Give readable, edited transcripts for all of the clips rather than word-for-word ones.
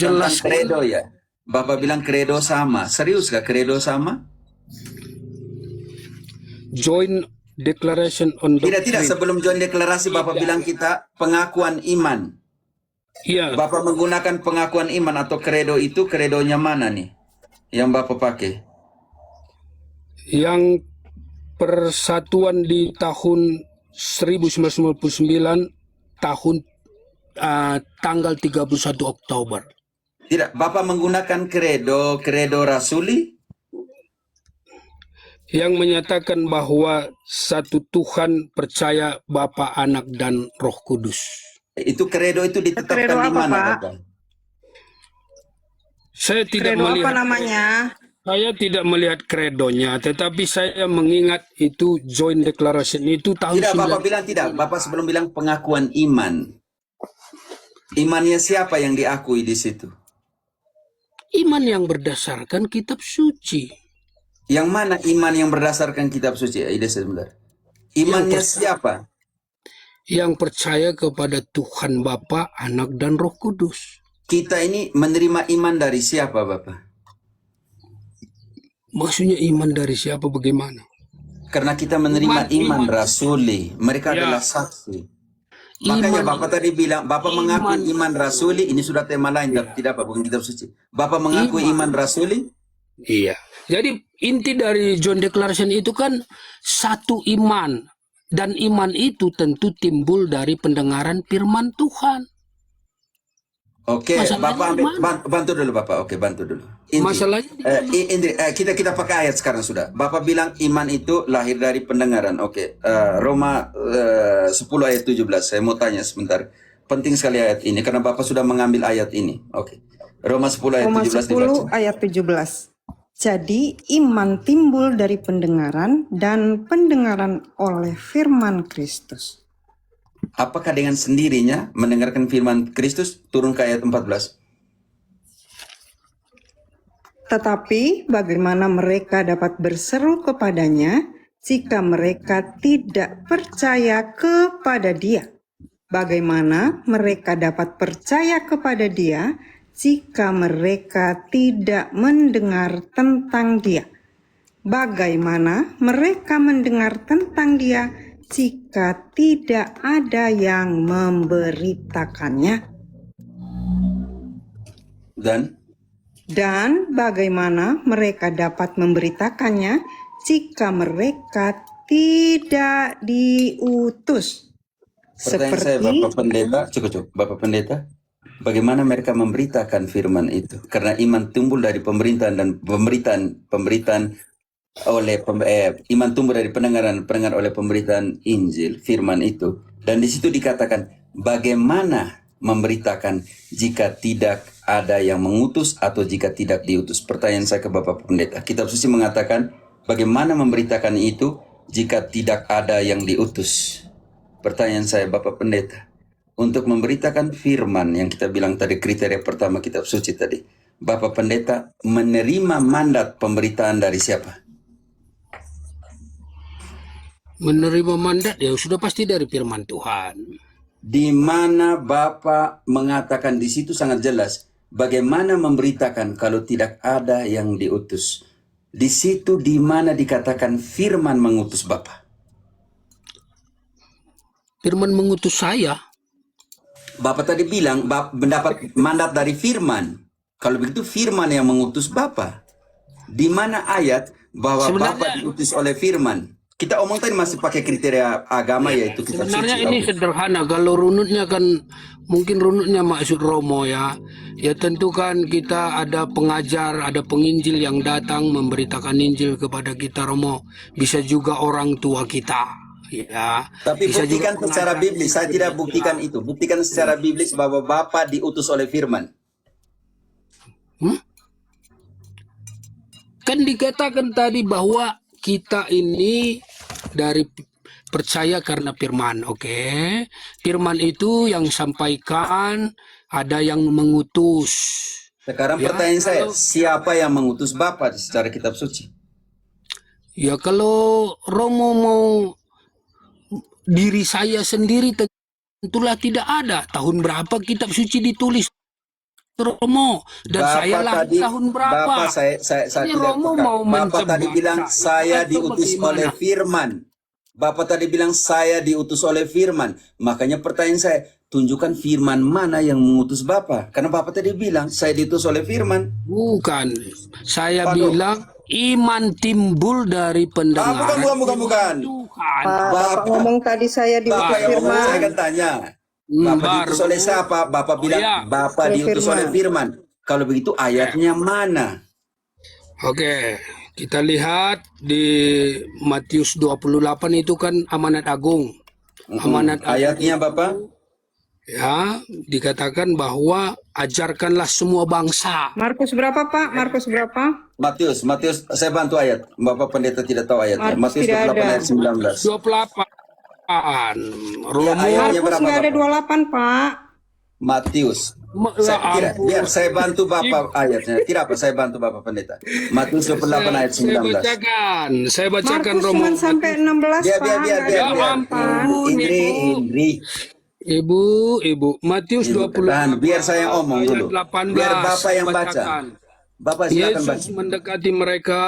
Tentang jelas kredo ya. Bapak bilang kredo sama. Serius gak kredo sama? joint declaration on Tidak, doctrine. sebelum join deklarasi Bapak bilang kita pengakuan iman. Iya, Bapak menggunakan pengakuan iman atau kredo itu, kredonya mana nih? Yang Bapak pakai? yang persatuan di tahun 1999 tahun tanggal 31 Oktober. Tidak, Bapak menggunakan kredo rasuli? Yang menyatakan bahwa satu Tuhan, percaya Bapa, Anak, dan Roh Kudus. Itu kredo itu ditetapkan Kredo di apa, mana, Pak? Bapak? Saya tidak Kredo melihat apa namanya? Saya tidak melihat kredonya, tetapi saya mengingat itu joint declaration itu tahun Tidak, Bapak bilang tidak. Bapak sebelum bilang pengakuan iman. Imannya siapa yang diakui di situ? iman yang berdasarkan kitab suci. Yang mana iman yang berdasarkan kitab suci? Ide sebentar. Imannya siapa? Yang percaya kepada Tuhan Bapa, Anak, dan Roh Kudus. Kita ini menerima iman dari siapa, Bapak? Maksudnya iman dari siapa, bagaimana? Karena kita menerima iman rasuli. Mereka adalah saksi. Makanya Bapak tadi bilang, Bapak mengakui iman rasuli, ini sudah tema lain, tidak apa, bukan kitab suci. Bapak mengakui iman rasuli? Iya. Jadi inti dari joint declaration itu kan satu iman. Dan iman itu tentu timbul dari pendengaran firman Tuhan. Oke, Bapak ambil, bantu dulu Bapak. Oke, bantu dulu. Masalahnya kita pakai ayat sekarang sudah. Bapak bilang iman itu lahir dari pendengaran. Oke, Roma 10 ayat 17. Saya mau tanya sebentar. Penting sekali ayat ini karena Bapak sudah mengambil ayat ini. Oke. Roma 10 ayat Roma 17 10 dibaca. ayat 17. Jadi iman timbul dari pendengaran dan pendengaran oleh firman Kristus. Apakah dengan sendirinya mendengarkan firman Kristus? Turun ke ayat 14. Tetapi bagaimana mereka dapat berseru kepadanya jika mereka tidak percaya kepada Dia? Bagaimana mereka dapat percaya kepada Dia jika mereka tidak mendengar tentang Dia? Bagaimana mereka mendengar tentang Dia jika tidak ada yang memberitakannya? Dan bagaimana mereka dapat memberitakannya jika mereka tidak diutus? Pertanyaan saya, Bapak Pendeta, cukup, Bapak Pendeta, bagaimana mereka memberitakan firman itu? Karena iman tumbuh dari pemerintahan dan pemberitaan oleh iman tumbuh dari pendengar oleh pemberitaan Injil, firman itu. Dan di situ dikatakan bagaimana memberitakan jika tidak ada yang mengutus atau jika tidak diutus. Pertanyaan saya ke Bapak Pendeta. Kitab suci mengatakan bagaimana memberitakan itu jika tidak ada yang diutus. Pertanyaan saya Bapak Pendeta, untuk memberitakan firman yang kita bilang tadi kriteria pertama kitab suci tadi, Bapak Pendeta menerima mandat pemberitaan dari siapa? menerima mandat ya sudah pasti dari firman Tuhan. Di mana Bapak mengatakan di situ sangat jelas bagaimana memberitakan kalau tidak ada yang diutus. Di situ di mana dikatakan firman mengutus Bapak. Firman mengutus saya. Bapak tadi bilang mendapat mandat dari firman. Kalau begitu firman yang mengutus Bapak. Di mana ayat bahwa Bapak diutus oleh firman? Kita omong tadi masih pakai kriteria agama yaitu kitab suci. Sebenarnya ini sederhana. Kalau runutnya kan mungkin runutnya maksud Romo ya. Ya tentu kan kita ada pengajar, ada penginjil yang datang memberitakan Injil kepada kita Romo. Bisa juga orang tua kita. Ya, tapi bisa buktikan juga secara biblis. Saya tidak buktikan itu. Buktikan secara biblis bahwa Bapak diutus oleh firman. Kan dikatakan tadi bahwa kita ini dari percaya karena firman, oke? Firman itu yang sampaikan ada yang mengutus. Sekarang pertanyaan saya, siapa yang mengutus Bapak secara kitab suci? Ya kalau Romo mau diri saya sendiri tentulah tidak ada. Tahun berapa kitab suci ditulis? Romo, dan saya Bapak lahir tadi, tahun berapa? Bapak saya Ini tidak Romo peka. mau Bapak tadi menjebak bilang saya atau diutus oleh bagaimana? firman. Bapak tadi bilang saya diutus oleh firman. Makanya pertanyaan saya, tunjukkan firman mana yang mengutus Bapak. Karena Bapak tadi bilang saya diutus oleh firman. Bukan, saya Waduh. bilang iman timbul dari pendengaran Bukan. Tuhan. Bapak ngomong tadi saya diutus Bapak yang ngomong, saya firman. kan tanya. Bapak diutus Baru. oleh siapa? Bapak Oh, bilang ya. Bapak Oleh diutus firman. oleh firman. Kalau begitu ayatnya mana? Oke, kita lihat di Matius 28 itu kan amanat agung. Amanat agung Ayatnya itu, Bapak? ya, dikatakan bahwa ajarkanlah semua bangsa. Markus berapa, Pak? Markus berapa? Matius, saya bantu ayat. Bapak pendeta tidak tahu ayatnya. Markus Matius tidak 28 ada. ayat 19. 28. Ya, Romo, ayatnya Markus berapa nggak ada Bapak? 28, Pak. Matius. ya Biar ampun. saya bantu Bapak ayatnya. Tidak apa, saya bantu Bapak pendeta. Matius 28 ayat Saya 19. bacakan Markus Romo. cuma sampai 16, Biar, Pak. biar, biar, Nggak biar, ada biar. 28. Indri. Ibu, Matius Ibu, 28 tahan, biar saya omong ayat dulu. 18. Biar Bapak yang baca. bacakan. Bapak silakan Yesus baca. mendekati mereka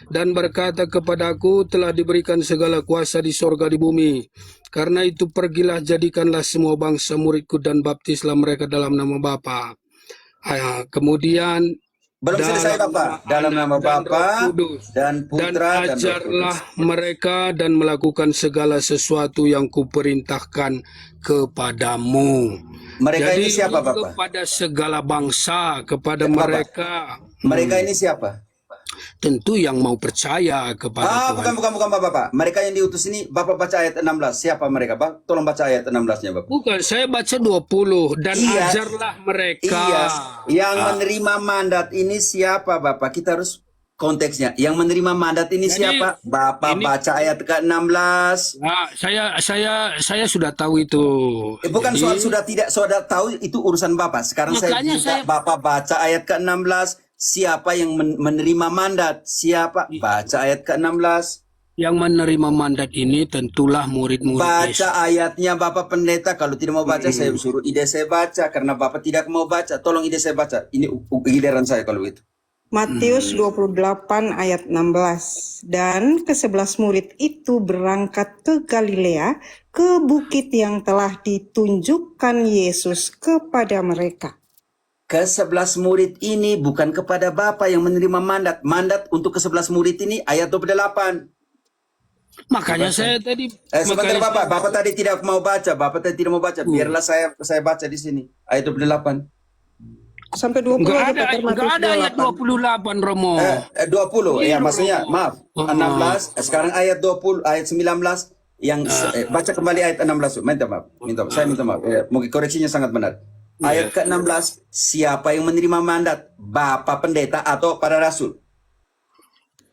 dan berkata kepadaku, telah diberikan segala kuasa di sorga di bumi. Karena itu pergilah, jadikanlah semua bangsa muridku dan baptislah mereka dalam nama Bapa. Kemudian Belum selesai Bapak. Dalam nama Anak dan Roh Bapa Kudus. dan Putra dan Roh ajarlah Kudus. mereka dan melakukan segala sesuatu yang kuperintahkan kepadamu. Mereka Jadi ini siapa Bapak? kepada segala bangsa, kepada Bapak. mereka. Mereka ini siapa? Tentu yang mau percaya kepada Tuhan. Bukan Bapak. Mereka yang diutus ini, Bapak baca ayat 16. Siapa mereka, Pak? Tolong baca ayat 16-nya, Bapak. Bukan, saya baca 20. Dan Iya. ajarlah mereka. Iya, yang menerima mandat ini siapa, Bapak? Kita harus konteksnya. Yang menerima mandat ini Jadi, siapa? Bapak ini- baca ayat ke-16. Nah, saya sudah tahu itu. Bukan Jadi, soal sudah tahu itu urusan Bapak. Sekarang saya Makanya minta saya- Bapak baca ayat ke-16. Siapa yang menerima mandat? Siapa? Baca ayat ke-16. yang menerima mandat ini tentulah murid-murid Yesus. Baca ayatnya Bapak pendeta. Kalau tidak mau baca, saya suruh ide saya baca. Karena Bapak tidak mau baca, tolong ide saya baca. Ini giliran saya kalau itu. Matius 28 ayat 16. Dan ke-11 murid itu berangkat ke Galilea, ke bukit yang telah ditunjukkan Yesus kepada mereka. Ke-11 murid ini bukan kepada Bapak yang menerima mandat. Mandat untuk ke-11 murid ini ayat 28. Makanya saya tadi Sebentar makanya Bapak, saya- Bapak tadi tidak mau baca. Bapak tadi tidak mau baca. Biarlah saya baca di sini. Ayat 28. Sampai 20 Enggak aja, ada, Pak, enggak Matius ada ayat 28 Romo. 20 ya Iya, maksudnya Romo. maaf 16 sekarang ayat 20 ayat 19 yang baca kembali ayat 16 minta maaf saya minta maaf mungkin koreksinya sangat benar ayat ke-16 siapa yang menerima mandat Bapak pendeta atau para rasul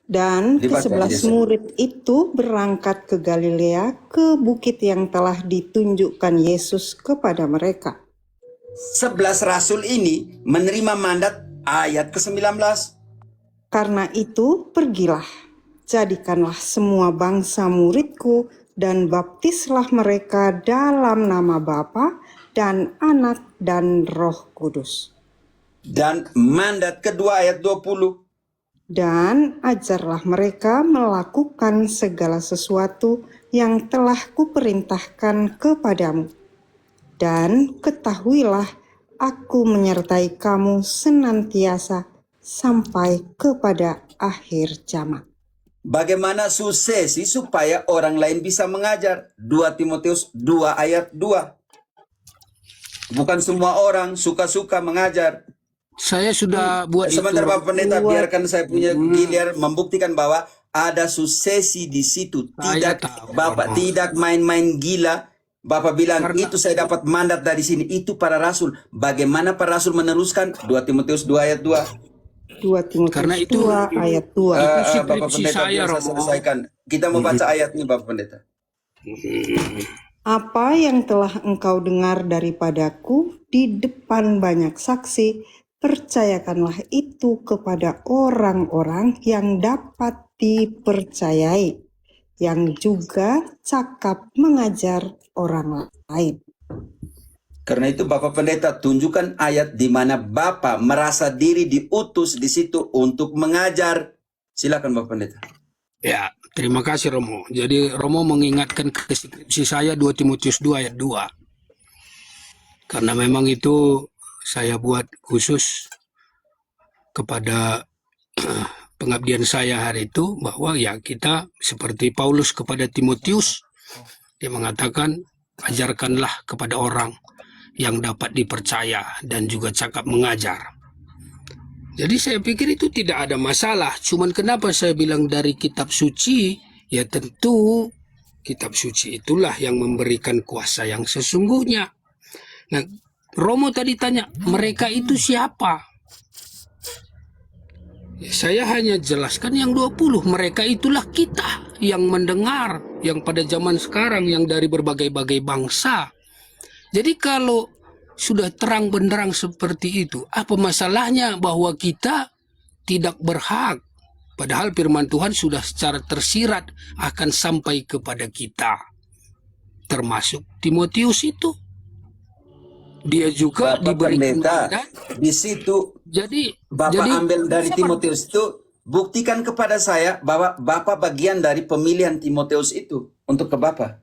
Dan Dibaca, ke-11 Desa. murid itu berangkat ke Galilea, ke bukit yang telah ditunjukkan Yesus kepada mereka. 11 rasul ini menerima mandat ayat ke-19 Karena itu pergilah, jadikanlah semua bangsa muridku dan baptislah mereka dalam nama Bapa dan Anak dan Roh Kudus. dan mandat kedua ayat 20 Dan ajarlah mereka melakukan segala sesuatu yang telah kuperintahkan kepadamu. Dan ketahuilah, aku menyertai kamu senantiasa sampai kepada akhir zaman. bagaimana suksesi supaya orang lain bisa mengajar 2 Timotius 2 ayat 2 bukan semua orang suka-suka mengajar. Saya sudah buat Sebentar itu. Bapak Pendeta, biarkan saya punya gilir membuktikan bahwa ada suksesi di situ. Saya Tidak tahu. Bapak tidak main-main gila. Bapak bilang itu saya dapat mandat dari sini. Itu para rasul. Bagaimana para rasul meneruskan 2 Timotius 2 ayat 2. 2 Timotius Karena itu- 2 ayat 2. Itu Bapak skripsi Pendeta saya, biar saya Romo. selesaikan. Kita mau baca ayatnya Bapak Pendeta. Apa yang telah engkau dengar daripadaku di depan banyak saksi, percayakanlah itu kepada orang-orang yang dapat dipercayai, yang juga cakap mengajar orang lain. Karena itu Bapak Pendeta tunjukkan ayat di mana Bapak merasa diri diutus di situ untuk mengajar. Silakan Bapak Pendeta. Ya, terima kasih Romo. Jadi Romo mengingatkan ke skripsi saya 2 Timotius 2 ayat 2. Karena memang itu saya buat khusus kepada pengabdian saya hari itu, bahwa ya kita seperti Paulus kepada Timotius, dia mengatakan ajarkanlah kepada orang yang dapat dipercaya dan juga cakap mengajar. Jadi saya pikir itu tidak ada masalah. Cuman kenapa saya bilang dari kitab suci? Ya tentu kitab suci itulah yang memberikan kuasa yang sesungguhnya. Nah, Romo tadi tanya, mereka itu siapa? Ya, saya hanya jelaskan yang 20. Mereka itulah kita yang mendengar, yang pada zaman sekarang, yang dari berbagai-bagai bangsa. Jadi kalau sudah terang benderang seperti itu, apa masalahnya bahwa kita tidak berhak? Padahal firman Tuhan sudah secara tersirat akan sampai kepada kita. Termasuk Timotius itu. Dia juga Bapak diberikan Pendeta, mandat. di situ Jadi Bapak ambil dari Timotius itu, buktikan kepada saya bahwa Bapak bagian dari pemilihan Timotius itu untuk ke Bapak.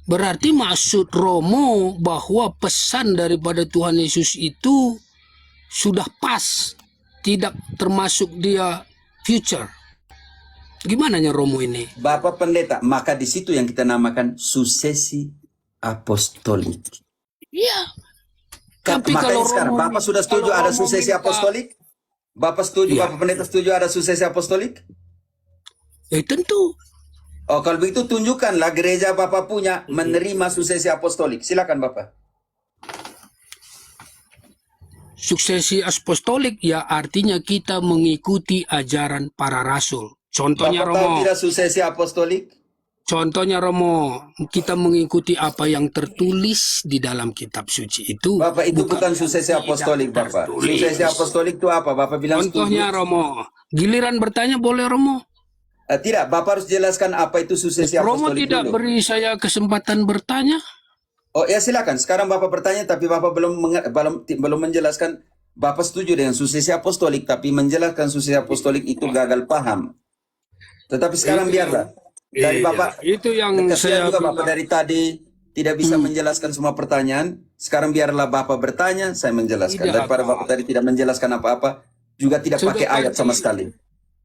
berarti maksud Romo bahwa pesan daripada Tuhan Yesus itu sudah pas, tidak termasuk dia future. Gimana Romo ini? Bapak Pendeta, maka di situ yang kita namakan suksesi apostolik. Iya. Tapi Makanya kalau sekarang Romo Bapak sudah setuju kalau ada Romo suksesi minta- apostolik? Bapak setuju, Iya. Bapak Pendeta setuju ada suksesi apostolik? Tentu. Oh, kalau begitu tunjukkanlah gereja Bapak punya menerima suksesi apostolik. Silakan Bapak. Suksesi apostolik ya artinya kita mengikuti ajaran para rasul. Contohnya Bapak tahu Romo, tidak suksesi apostolik? kita mengikuti apa yang tertulis di dalam kitab suci itu. Bapak itu bukan suksesi tidak apostolik Bapak. tertulis. Suksesi apostolik itu apa? Bapak bilang Contohnya setuju. Romo, giliran bertanya boleh Romo. Tidak, Bapak harus jelaskan apa itu suksesi Romo apostolik tidak dulu. beri saya kesempatan bertanya. Oh ya silakan. Sekarang Bapak bertanya tapi Bapak belum menjelaskan. Bapak setuju dengan suksesi apostolik tapi menjelaskan suksesi apostolik itu gagal paham. Tetapi sekarang biarlah. Dari Iya, Bapak itu yang kesian saya juga Bapak bilang. dari tadi tidak bisa menjelaskan semua pertanyaan. Sekarang biarlah Bapak bertanya, saya menjelaskan. Tidak Daripada apa. Bapak tadi tidak menjelaskan apa-apa, juga tidak Sudah pakai ayat pasti. sama sekali.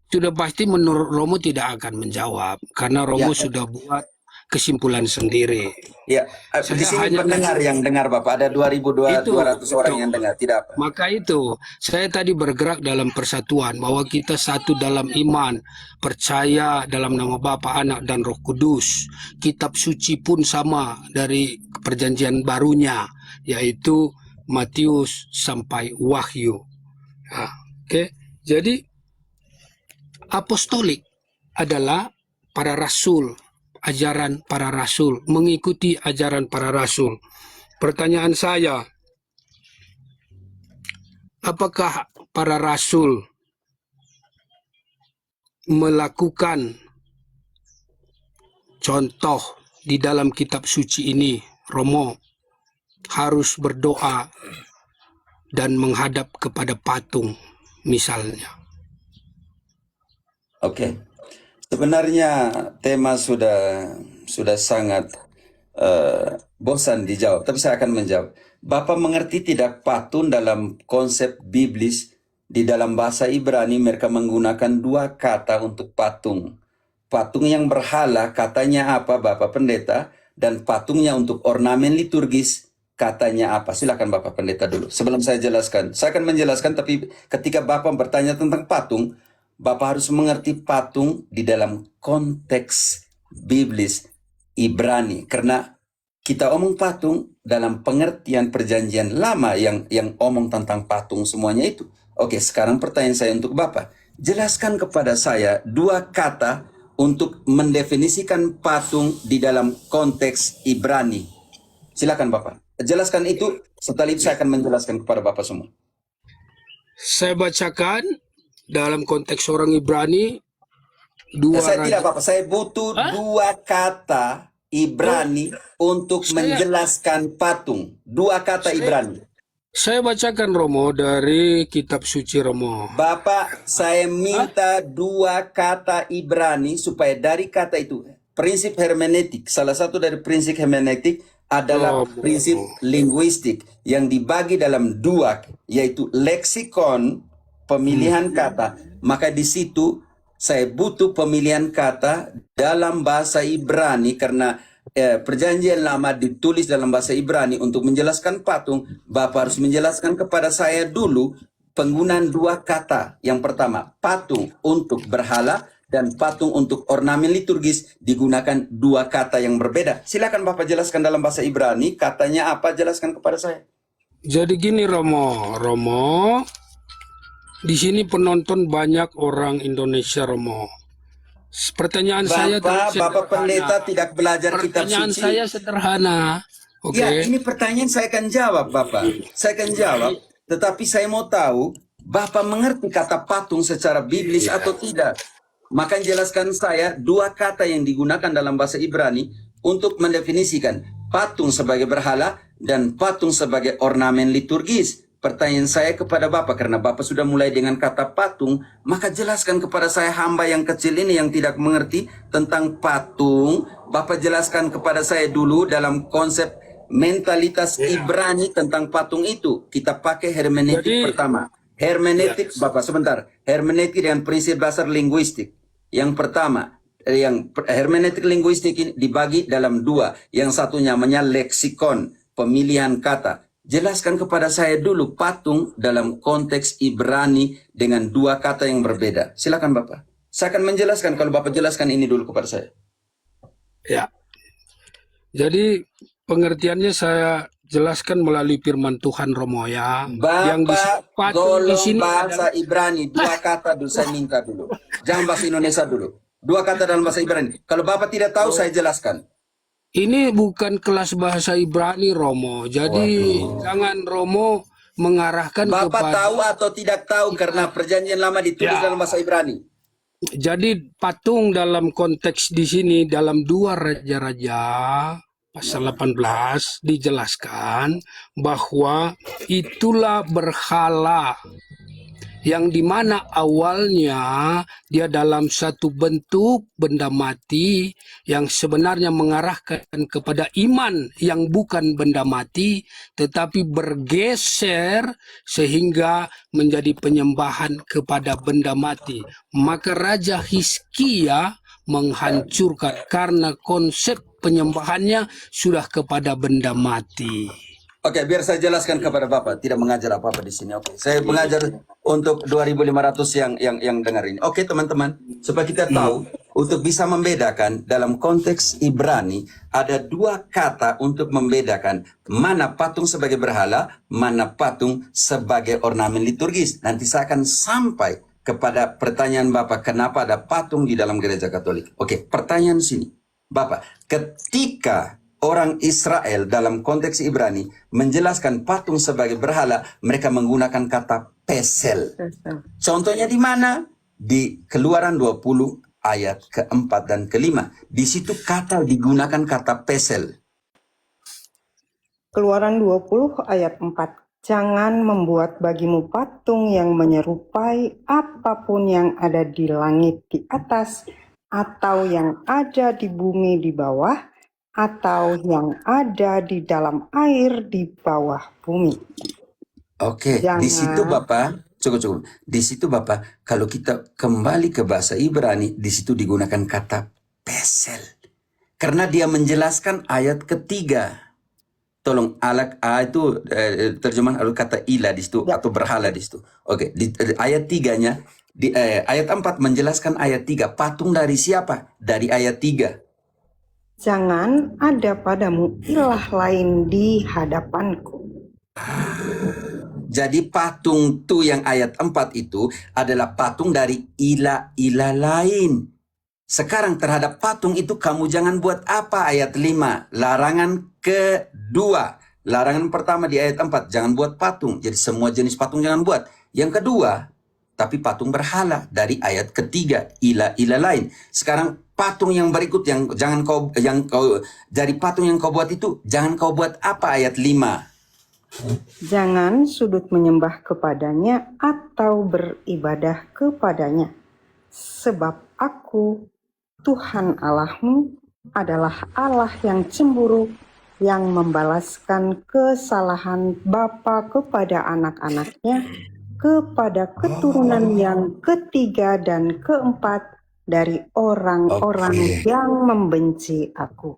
Sudah pasti menurut Romo tidak akan menjawab karena Romo Ya. sudah buat kesimpulan sendiri. Ya, Saya di sini hanya pendengar yang dengar Bapak ada 2.200 orang itu. yang dengar, tidak apa. Maka itu saya tadi bergerak dalam persatuan bahwa kita satu dalam iman, percaya dalam nama Bapa, Anak dan Roh Kudus. Kitab suci pun sama dari perjanjian barunya, yaitu Matius sampai Wahyu. Nah, oke. Jadi apostolik adalah para rasul, ajaran para rasul, mengikuti ajaran para rasul. Pertanyaan saya, apakah para rasul melakukan contoh di dalam kitab suci ini, Romo, harus berdoa dan menghadap kepada patung misalnya? Oke. Sebenarnya tema sudah sangat bosan dijawab, tapi saya akan menjawab. Bapak mengerti tidak patung dalam konsep biblis di dalam bahasa Ibrani mereka menggunakan 2 kata untuk patung. Patung yang berhala katanya apa Bapak Pendeta, dan patungnya untuk ornamen liturgis katanya apa. Silakan Bapak Pendeta dulu. Sebelum saya jelaskan, saya akan menjelaskan, tapi ketika Bapak bertanya tentang patung, Bapak harus mengerti patung di dalam konteks biblis Ibrani. Karena kita omong patung dalam pengertian perjanjian lama yang omong tentang patung semuanya itu. Oke, sekarang pertanyaan saya untuk Bapak. Jelaskan kepada saya 2 kata untuk mendefinisikan patung di dalam konteks Ibrani. Silakan Bapak. Jelaskan itu, setelah itu saya akan menjelaskan kepada Bapak semua. Saya bacakan dalam konteks orang Ibrani Saya tidak Bapak, saya butuh 2 kata Ibrani untuk Saya menjelaskan patung? Dua kata saya Ibrani. saya bacakan Romo dari kitab suci Romo. Bapak, saya Hah? minta dua kata Ibrani supaya dari kata itu, prinsip hermeneutik, salah satu dari prinsip hermeneutik adalah prinsip Romo. linguistik yang dibagi dalam dua, yaitu leksikon, Hmm. pemilihan kata. Maka di situ saya butuh pemilihan kata dalam bahasa Ibrani karena perjanjian lama ditulis dalam bahasa Ibrani untuk menjelaskan patung. Bapak harus menjelaskan kepada saya dulu penggunaan dua kata. Yang pertama, patung untuk berhala dan patung untuk ornamen liturgis digunakan dua kata yang berbeda. Silakan Bapak jelaskan dalam bahasa Ibrani, katanya apa, jelaskan kepada saya. Jadi gini Romo, di sini penonton banyak orang Indonesia Romo. Pertanyaan saya Bapak Pendeta sederhana. tidak belajar kitab Pertanyaan suci. saya sederhana. Ya, Oke. ini pertanyaan saya akan jawab, Bapak. Saya akan jawab, tetapi saya mau tahu, Bapak mengerti kata patung secara biblis atau tidak? Maka jelaskan saya dua kata yang digunakan dalam bahasa Ibrani untuk mendefinisikan patung sebagai berhala dan patung sebagai ornamen liturgis. Pertanyaan saya kepada Bapak, karena Bapak sudah mulai dengan kata patung, maka jelaskan kepada saya hamba yang kecil ini yang tidak mengerti tentang patung. Bapak jelaskan kepada saya dulu dalam konsep mentalitas Ibrani tentang patung itu. Kita pakai hermeneutik Jadi pertama. Hermeneutik, Bapak sebentar. Hermeneutik dengan prinsip dasar linguistik. Yang pertama, yang hermeneutik linguistik ini dibagi dalam dua. Yang satunya namanya leksikon, pemilihan kata. Jelaskan kepada saya dulu patung dalam konteks Ibrani dengan dua kata yang berbeda. Silakan Bapak. Saya akan menjelaskan kalau Bapak jelaskan ini dulu kepada saya. ya, jadi pengertiannya saya jelaskan melalui firman Tuhan Romo ya. Yang disebut Bapak patung di tolong sini bahasa adalah Ibrani, dua kata dulu saya minta dulu. Jangan bahasa Indonesia dulu. Dua kata dalam bahasa Ibrani. Kalau Bapak tidak tahu saya jelaskan. ini bukan kelas bahasa Ibrani Romo. Jadi jangan Romo mengarahkan Bapak kepada tahu atau tidak tahu karena perjanjian lama ditulis ya. dalam bahasa Ibrani. Jadi patung dalam konteks di sini dalam 2 Raja-Raja pasal 18 dijelaskan bahwa itulah berhala yang dimana awalnya dia dalam satu bentuk benda mati yang sebenarnya mengarahkan kepada iman yang bukan benda mati tetapi bergeser sehingga menjadi penyembahan kepada benda mati. Maka Raja Hizkia menghancurkan karena konsep penyembahannya sudah kepada benda mati. Oke, biar saya jelaskan kepada Bapak. Tidak mengajar apa-apa di sini. Oke, saya mengajar untuk 2.500 yang dengar ini. Oke, teman-teman, supaya kita tahu untuk bisa membedakan dalam konteks Ibrani ada dua kata untuk membedakan mana patung sebagai berhala, mana patung sebagai ornamen liturgis. Nanti saya akan sampai kepada pertanyaan Bapak, kenapa ada patung di dalam gereja Katolik. Oke, pertanyaan sini. Bapak, ketika orang Israel dalam konteks Ibrani menjelaskan patung sebagai berhala, mereka menggunakan kata pesel. Contohnya di mana? Di Keluaran 20 ayat keempat dan kelima. Di situ kata digunakan kata pesel. Keluaran 20 ayat 4. Jangan membuat bagimu patung yang menyerupai apapun yang ada di langit di atas, atau yang ada di bumi di bawah, atau yang ada di dalam air di bawah bumi. Oke, di situ Bapak, cukup. Di situ Bapak, kalau kita kembali ke bahasa Ibrani, di situ digunakan kata pesel. Karena dia menjelaskan ayat ketiga. Tolong alak itu terjemahan kata ilah di situ atau berhala di situ. Oke, di ayat 3-nya di ayat 4 menjelaskan ayat 3, patung dari siapa? Dari ayat 3. Jangan ada padamu ilah lain di hadapanku. Jadi patung tuh yang ayat 4 itu adalah patung dari ilah-ilah lain. Sekarang terhadap patung itu kamu jangan buat apa? Ayat 5, larangan kedua. Larangan pertama di ayat 4, jangan buat patung. Jadi semua jenis patung jangan buat. Yang kedua, tapi patung berhala dari ayat ketiga, ilah-ilah lain. Sekarang patung yang berikut yang dari patung yang kau buat itu jangan kau buat apa ayat 5. Jangan sudut menyembah kepadanya atau beribadah kepadanya. Sebab aku, Tuhan Allahmu, adalah Allah yang cemburu, yang membalaskan kesalahan bapa kepada anak-anaknya, kepada keturunan yang ketiga dan keempat dari orang-orang Oke. yang membenci aku.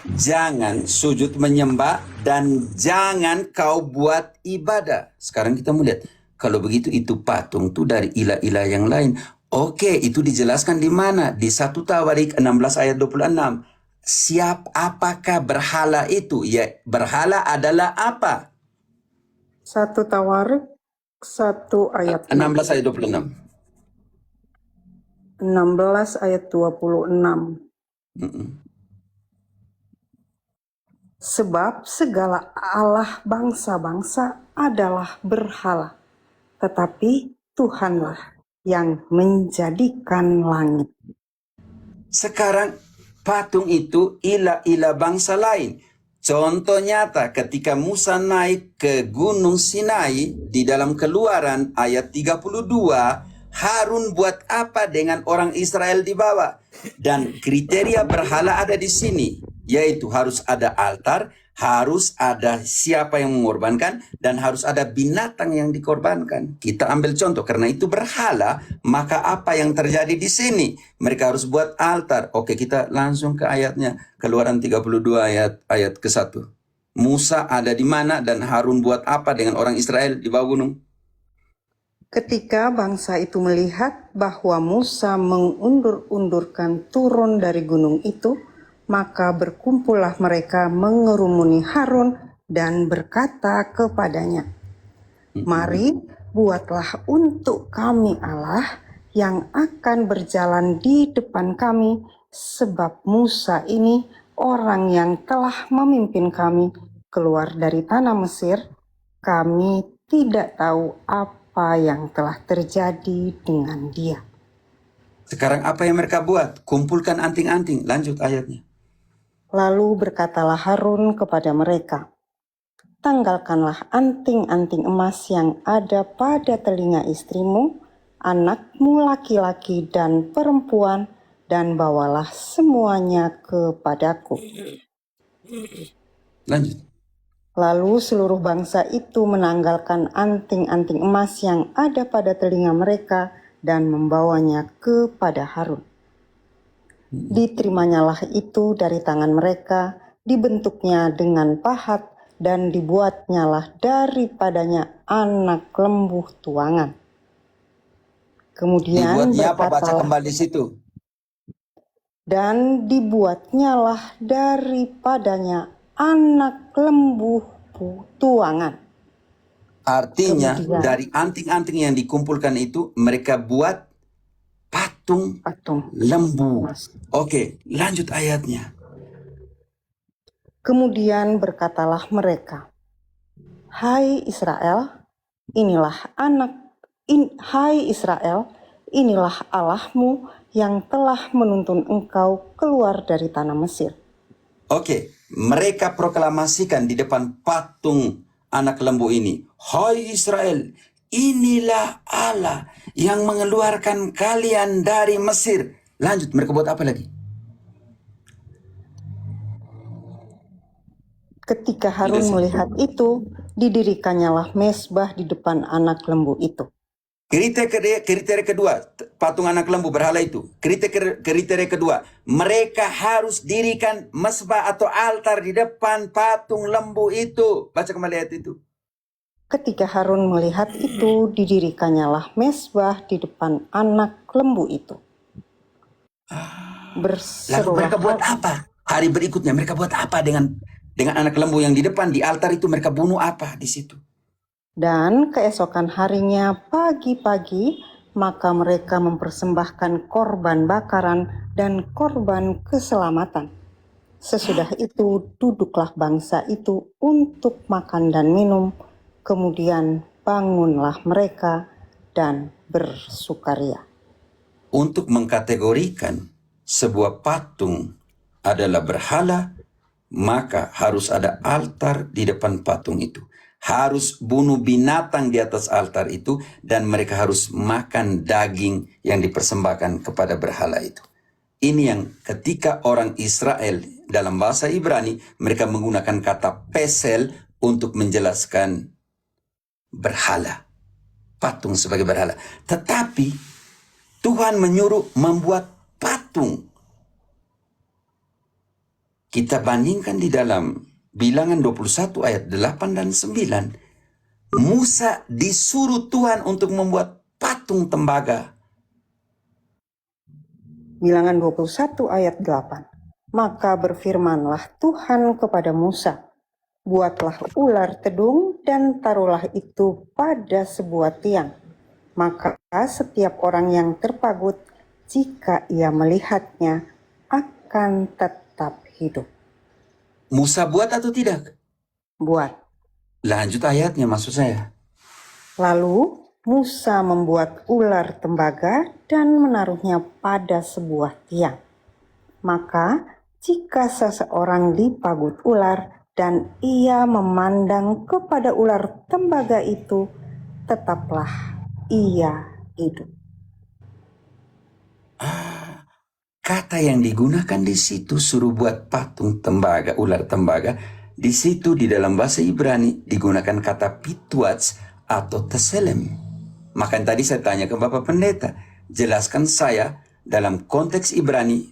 Jangan sujud menyembah dan jangan kau buat ibadah. Sekarang kita mau lihat. Kalau begitu itu patung tuh dari ilah-ilah yang lain. Oke, itu dijelaskan di mana? Di 1 Tawarik 16 ayat 26. Apakah berhala itu? Ya, berhala adalah apa? 1 Tawarik 1 ayat 16 ayat 26. 16 ayat 26. Sebab segala Allah bangsa-bangsa adalah berhala, tetapi Tuhanlah yang menjadikan langit. Sekarang patung itu ilah-ilah bangsa lain. Contoh nyata ketika Musa naik ke Gunung Sinai di dalam Keluaran ayat 32, Harun buat apa dengan orang Israel di bawah? Dan kriteria berhala ada di sini, yaitu harus ada altar, harus ada siapa yang mengorbankan, dan harus ada binatang yang dikorbankan. Kita ambil contoh, karena itu berhala, maka apa yang terjadi di sini? Mereka harus buat altar. Oke, kita langsung ke ayatnya. Keluaran 32 ayat ke-1. Musa ada di mana dan Harun buat apa dengan orang Israel di bawah gunung? Ketika bangsa itu melihat bahwa Musa mengundur-undurkan turun dari gunung itu, maka berkumpullah mereka mengerumuni Harun dan berkata kepadanya, "Mari, buatlah untuk kami Allah yang akan berjalan di depan kami, sebab Musa ini orang yang telah memimpin kami keluar dari tanah Mesir. Kami tidak tahu apa yang telah terjadi dengan dia." Sekarang apa yang mereka buat? Kumpulkan anting-anting. Lanjut ayatnya. Lalu berkatalah Harun kepada mereka, "Tanggalkanlah anting-anting emas yang ada pada telinga istrimu, anakmu laki-laki dan perempuan, dan bawalah semuanya kepadaku." Lanjut. Lalu seluruh bangsa itu menanggalkan anting-anting emas yang ada pada telinga mereka dan membawanya kepada Harun. Diterimanya itu dari tangan mereka, dibentuknya dengan pahat, dan dibuatnyalah daripadanya anak lembu tuangan. Kemudian Dibuatnya apa? Baca berkatalah, kembali di situ. dan dibuatnyalah daripadanya anak lembu tuangan. Artinya Kemudian dari anting-anting yang dikumpulkan itu mereka buat patung lembu. Oke, lanjut ayatnya. Kemudian berkatalah mereka, Hai Israel, inilah Allahmu yang telah menuntun engkau keluar dari tanah Mesir." Oke, mereka proklamasikan di depan patung anak lembu ini, "Hai Israel, inilah Allah yang mengeluarkan kalian dari Mesir." Lanjut, mereka buat apa lagi? Ketika Harun melihat itu, didirikannya mezbah di depan anak lembu itu. Kriteria kedua, patung anak lembu berhala itu. Kriteria kedua, mereka harus dirikan mezbah atau altar di depan patung lembu itu. Baca kembali ayat itu. Ketika Harun melihat itu, didirikannya mezbah di depan anak lembu itu. Lalu mereka buat apa? Hari berikutnya mereka buat apa dengan anak lembu yang di depan di altar itu? Mereka bunuh apa di situ? Dan keesokan harinya pagi-pagi, maka mereka mempersembahkan korban bakaran dan korban keselamatan. Sesudah itu duduklah bangsa itu untuk makan dan minum, kemudian bangunlah mereka dan bersukaria. Untuk mengkategorikan sebuah patung adalah berhala, maka harus ada altar di depan patung itu. Harus bunuh binatang di atas altar itu, dan mereka harus makan daging yang dipersembahkan kepada berhala itu. Ini yang ketika orang Israel dalam bahasa Ibrani, mereka menggunakan kata pesel untuk menjelaskan berhala. Patung sebagai berhala. Tetapi Tuhan menyuruh membuat patung. Kita bandingkan di dalam Bilangan 21 ayat 8 dan 9. Musa disuruh Tuhan untuk membuat patung tembaga. Bilangan 21 ayat 8. Maka berfirmanlah Tuhan kepada Musa, buatlah ular tedung dan taruhlah itu pada sebuah tiang. Maka setiap orang yang terpagut, jika ia melihatnya, akan tetap hidup. Musa buat atau tidak? Buat. Lanjut ayatnya maksud saya. Lalu Musa membuat ular tembaga dan menaruhnya pada sebuah tiang. Maka jika seseorang dipagut ular dan ia memandang kepada ular tembaga itu, tetaplah ia hidup. Kata yang digunakan di situ suruh buat patung tembaga, ular tembaga. Di situ di dalam bahasa Ibrani digunakan kata pitwats atau teselem. Maka tadi saya tanya ke Bapak Pendeta, jelaskan saya dalam konteks Ibrani,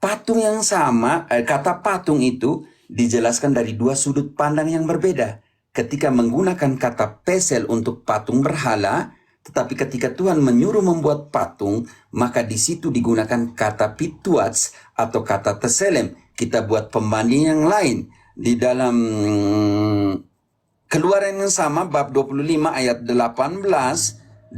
patung yang sama, kata patung itu dijelaskan dari dua sudut pandang yang berbeda. Ketika menggunakan kata pesel untuk patung berhala, tetapi ketika Tuhan menyuruh membuat patung, maka di situ digunakan kata pitwats atau kata teselem. Kita buat pembanding yang lain. Di dalam Keluaran yang sama, bab 25 ayat 18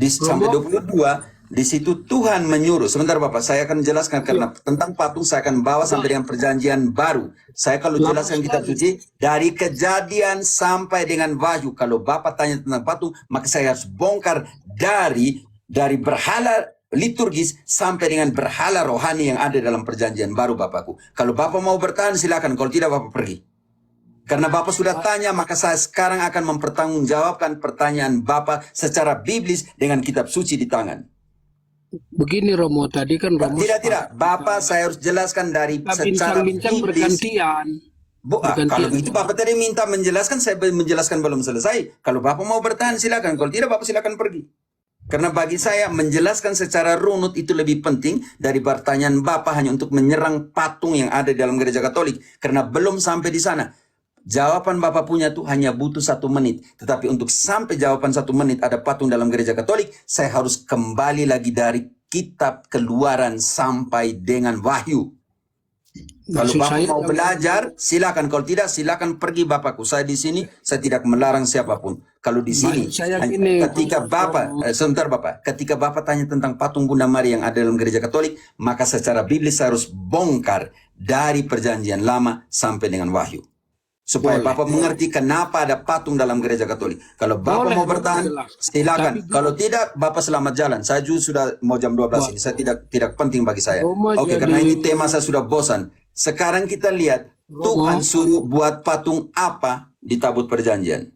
sampai 22, di situ Tuhan menyuruh. Sebentar Bapak, saya akan jelaskan karena tentang patung saya akan bawa sampai dengan perjanjian baru. Saya kalau jelaskan kitab suci dari Kejadian sampai dengan Wahyu. Kalau Bapak tanya tentang patung, maka saya harus bongkar dari berhala liturgis sampai dengan berhala rohani yang ada dalam perjanjian baru Bapakku. Kalau Bapak mau bertahan silakan, kalau tidak Bapak pergi. Karena Bapak sudah tanya, maka saya sekarang akan mempertanggungjawabkan pertanyaan Bapak secara biblis dengan kitab suci di tangan. Begini Romo, tadi kan Romo Tidak. Bapak saya harus jelaskan dari secara bincang-bincang biblis. bergantian. Kalau itu Bapak tadi minta menjelaskan, saya menjelaskan belum selesai. Kalau Bapak mau bertahan silakan, kalau tidak Bapak silakan pergi. Karena bagi saya menjelaskan secara runut itu lebih penting dari pertanyaan Bapak hanya untuk menyerang patung yang ada di dalam gereja Katolik. Karena belum sampai di sana. Jawaban Bapak punya tuh hanya butuh 1 menit. Tetapi untuk sampai jawaban 1 menit ada patung dalam gereja Katolik, saya harus kembali lagi dari kitab Keluaran sampai dengan Wahyu. Kalau Bapak mau belajar, silakan. Kalau tidak, silakan pergi Bapakku. Saya di sini, saya tidak melarang siapapun. Kalau di sini, ketika Bapak, sebentar Bapak, ketika Bapak tanya tentang patung Bunda Maria yang ada dalam gereja Katolik, maka secara biblis saya harus bongkar dari perjanjian lama sampai dengan Wahyu. Supaya Bapak mengerti kenapa ada patung dalam gereja Katolik. Kalau Bapak mau bertahan, silakan. Kalau tidak, Bapak selamat jalan. Saya juga sudah mau jam 12 ini. Saya tidak penting bagi saya. Oke, karena ini tema saya sudah bosan. Sekarang kita lihat, Tuhan suruh buat patung apa di tabut perjanjian.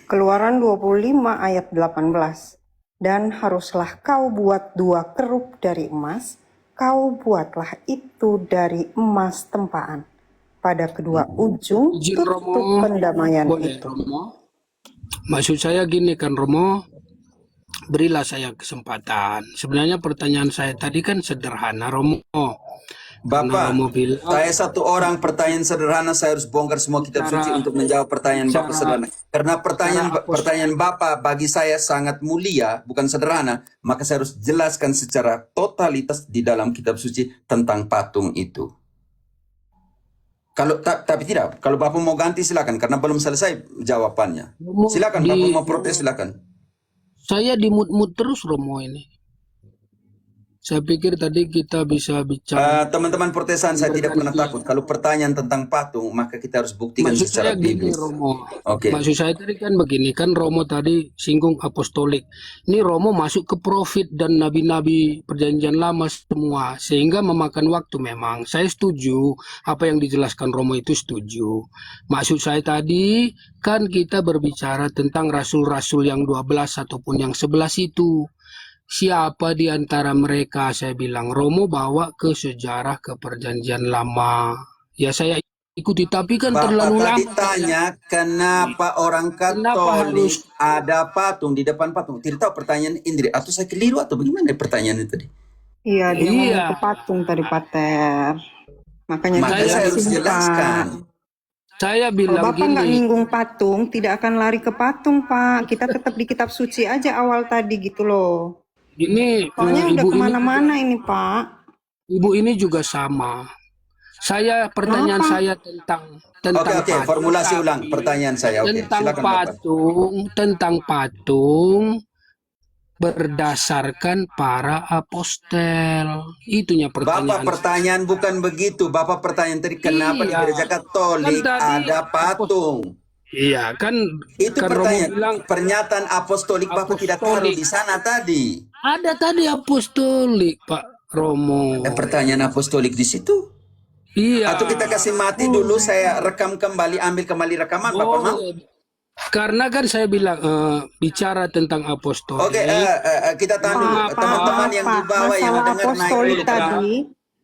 Keluaran 25 ayat 18. Dan haruslah kau buat 2 kerub dari emas, kau buatlah itu dari emas tempaan. Pada kedua ujung tutup pendamaian itu. Romo. Maksud saya gini kan Romo, berilah saya kesempatan. Sebenarnya pertanyaan saya tadi kan sederhana Romo. Bapak, saya satu orang, pertanyaan sederhana, saya harus bongkar semua kitab suci untuk menjawab pertanyaan Bapak sederhana. Karena pertanyaan Bapak bagi saya sangat mulia, bukan sederhana, maka saya harus jelaskan secara totalitas di dalam kitab suci tentang patung itu. Tapi tidak, kalau Bapak mau ganti silakan, karena belum selesai jawabannya. Silakan, Bapak mau protes silakan. Saya dimut-mut terus Romo ini. Saya pikir tadi kita bisa bicara Teman-teman Protesan, saya tidak pernah berganti. takut. Kalau pertanyaan tentang patung, maka kita harus buktikan Maksud secara saya gini, biblis. Romo. Oke. Maksud saya tadi kan begini, kan Romo tadi singgung apostolik. Ini Romo masuk ke profit dan nabi-nabi perjanjian lama semua, sehingga memakan waktu memang. Saya setuju, apa yang dijelaskan Romo itu setuju. Maksud saya tadi, kan kita berbicara tentang rasul-rasul yang 12 ataupun yang 11 itu. Siapa di antara mereka, saya bilang, Romo bawa ke sejarah ke perjanjian lama. Ya saya ikuti, tapi kan Bapak terlalu tadi lama. tanya kenapa orang Kenapa Katolik harus ada patung di depan patung. Tidak tahu pertanyaan Indri atau saya keliru atau bagaimana pertanyaan itu tadi. Iya, dia ngomong Iya. ke patung tadi, Pater. Makanya Maka dijelasin, saya harus Pak. jelaskan. saya Kalau bilang Bapak nggak gini, nyinggung patung, tidak akan lari ke patung, Pak. Kita tetap di kitab suci aja awal tadi gitu loh. ini Soalnya udah ibu ini kemana-mana ini, Pak. ibu ini juga sama. Pertanyaan Kenapa? saya tentang Oke, patung, formulasi ulang pertanyaan saya. Oke, tentang silakan Bapak. patung berdasarkan para apostel. Itunya Bapak pertanyaan. pertanyaan bukan begitu. Bapak pertanyaan tadi kenapa di Iya. gereja Katolik Kan tadi ada patung? Iya, kan Itu kan Romo pertanyaan bilang pernyataan apostolik Bapak tidak taruh apostolik. di sana tadi. Ada tadi apostolik, Pak Romo. Ada pertanyaan apostolik di situ. Iya. Atau kita kasih mati dulu, saya rekam kembali, ambil kembali rekaman, Bapak mau? Boleh. Karena kan saya bilang bicara tentang apostolik. Oke, kita tahan dulu. Teman-teman yang di bawah yang masalah dengar naik apostolik dulu. Pak. tadi,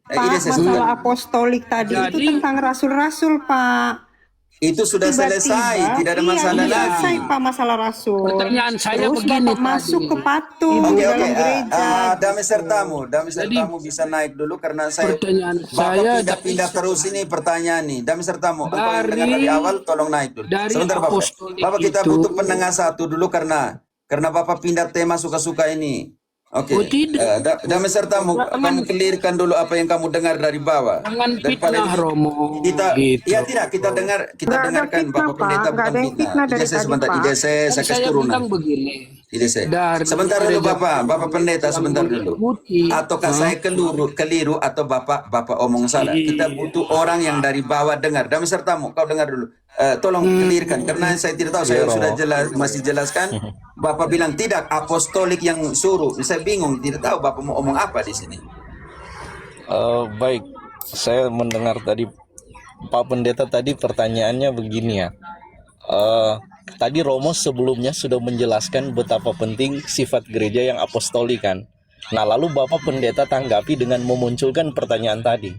Pak, Ini saya masalah sudah- apostolik tadi itu Jadi- tentang rasul-rasul, Pak. Itu sudah selesai, tidak ada masalah iya, lagi. selesai, Pak, masalah rasul. Pertanyaan saya Terus begini Bapak masuk tadi. ke patung Oke, dalam gereja. damai gitu. sertamu bisa naik dulu karena saya Pertanyaan Bapak saya pindah-pindah terus ini pertanyaan nih. Damai sertamu, engkau yang Dari- dengar dari awal tolong naik dulu. dari Sebentar Bapak. apostolik Bapak kita itu- butuh pendengar satu dulu karena Bapak pindah tema suka-suka ini. Oke. Oh, tidak. Damai sertamu, kamu clearkan dulu apa yang kamu dengar dari bawah. Jangan Daripada fitnah, ini- Romo. Kita Gitu. ya tidak kita Nggak ada dengarkan fitnah, Bapak Pak. Pendeta Nggak bukan ada yang fitnah dari Ide saya tadi, sebentar, Pak. ide saya Kan kasih saya turunan. bilang begini. Ide saya. Dari Sebentar dulu gereja Bapak Pendeta yang sebentar dulu. mengikuti. Ataukah saya keliru atau Bapak omong salah? Kita butuh orang yang dari bawah dengar. Damai sertamu, kau dengar dulu. Tolong clearkan karena saya tidak tahu, saya sudah masih jelaskan. Bapak bilang tidak apostolik yang suruh. Saya bingung, tidak tahu Bapak mau omong apa di sini. Baik, saya mendengar tadi Pak Pendeta tadi pertanyaannya begini ya. Tadi Romo sebelumnya sudah menjelaskan betapa penting sifat gereja yang apostolik kan. Nah lalu Bapak Pendeta tanggapi dengan memunculkan pertanyaan tadi.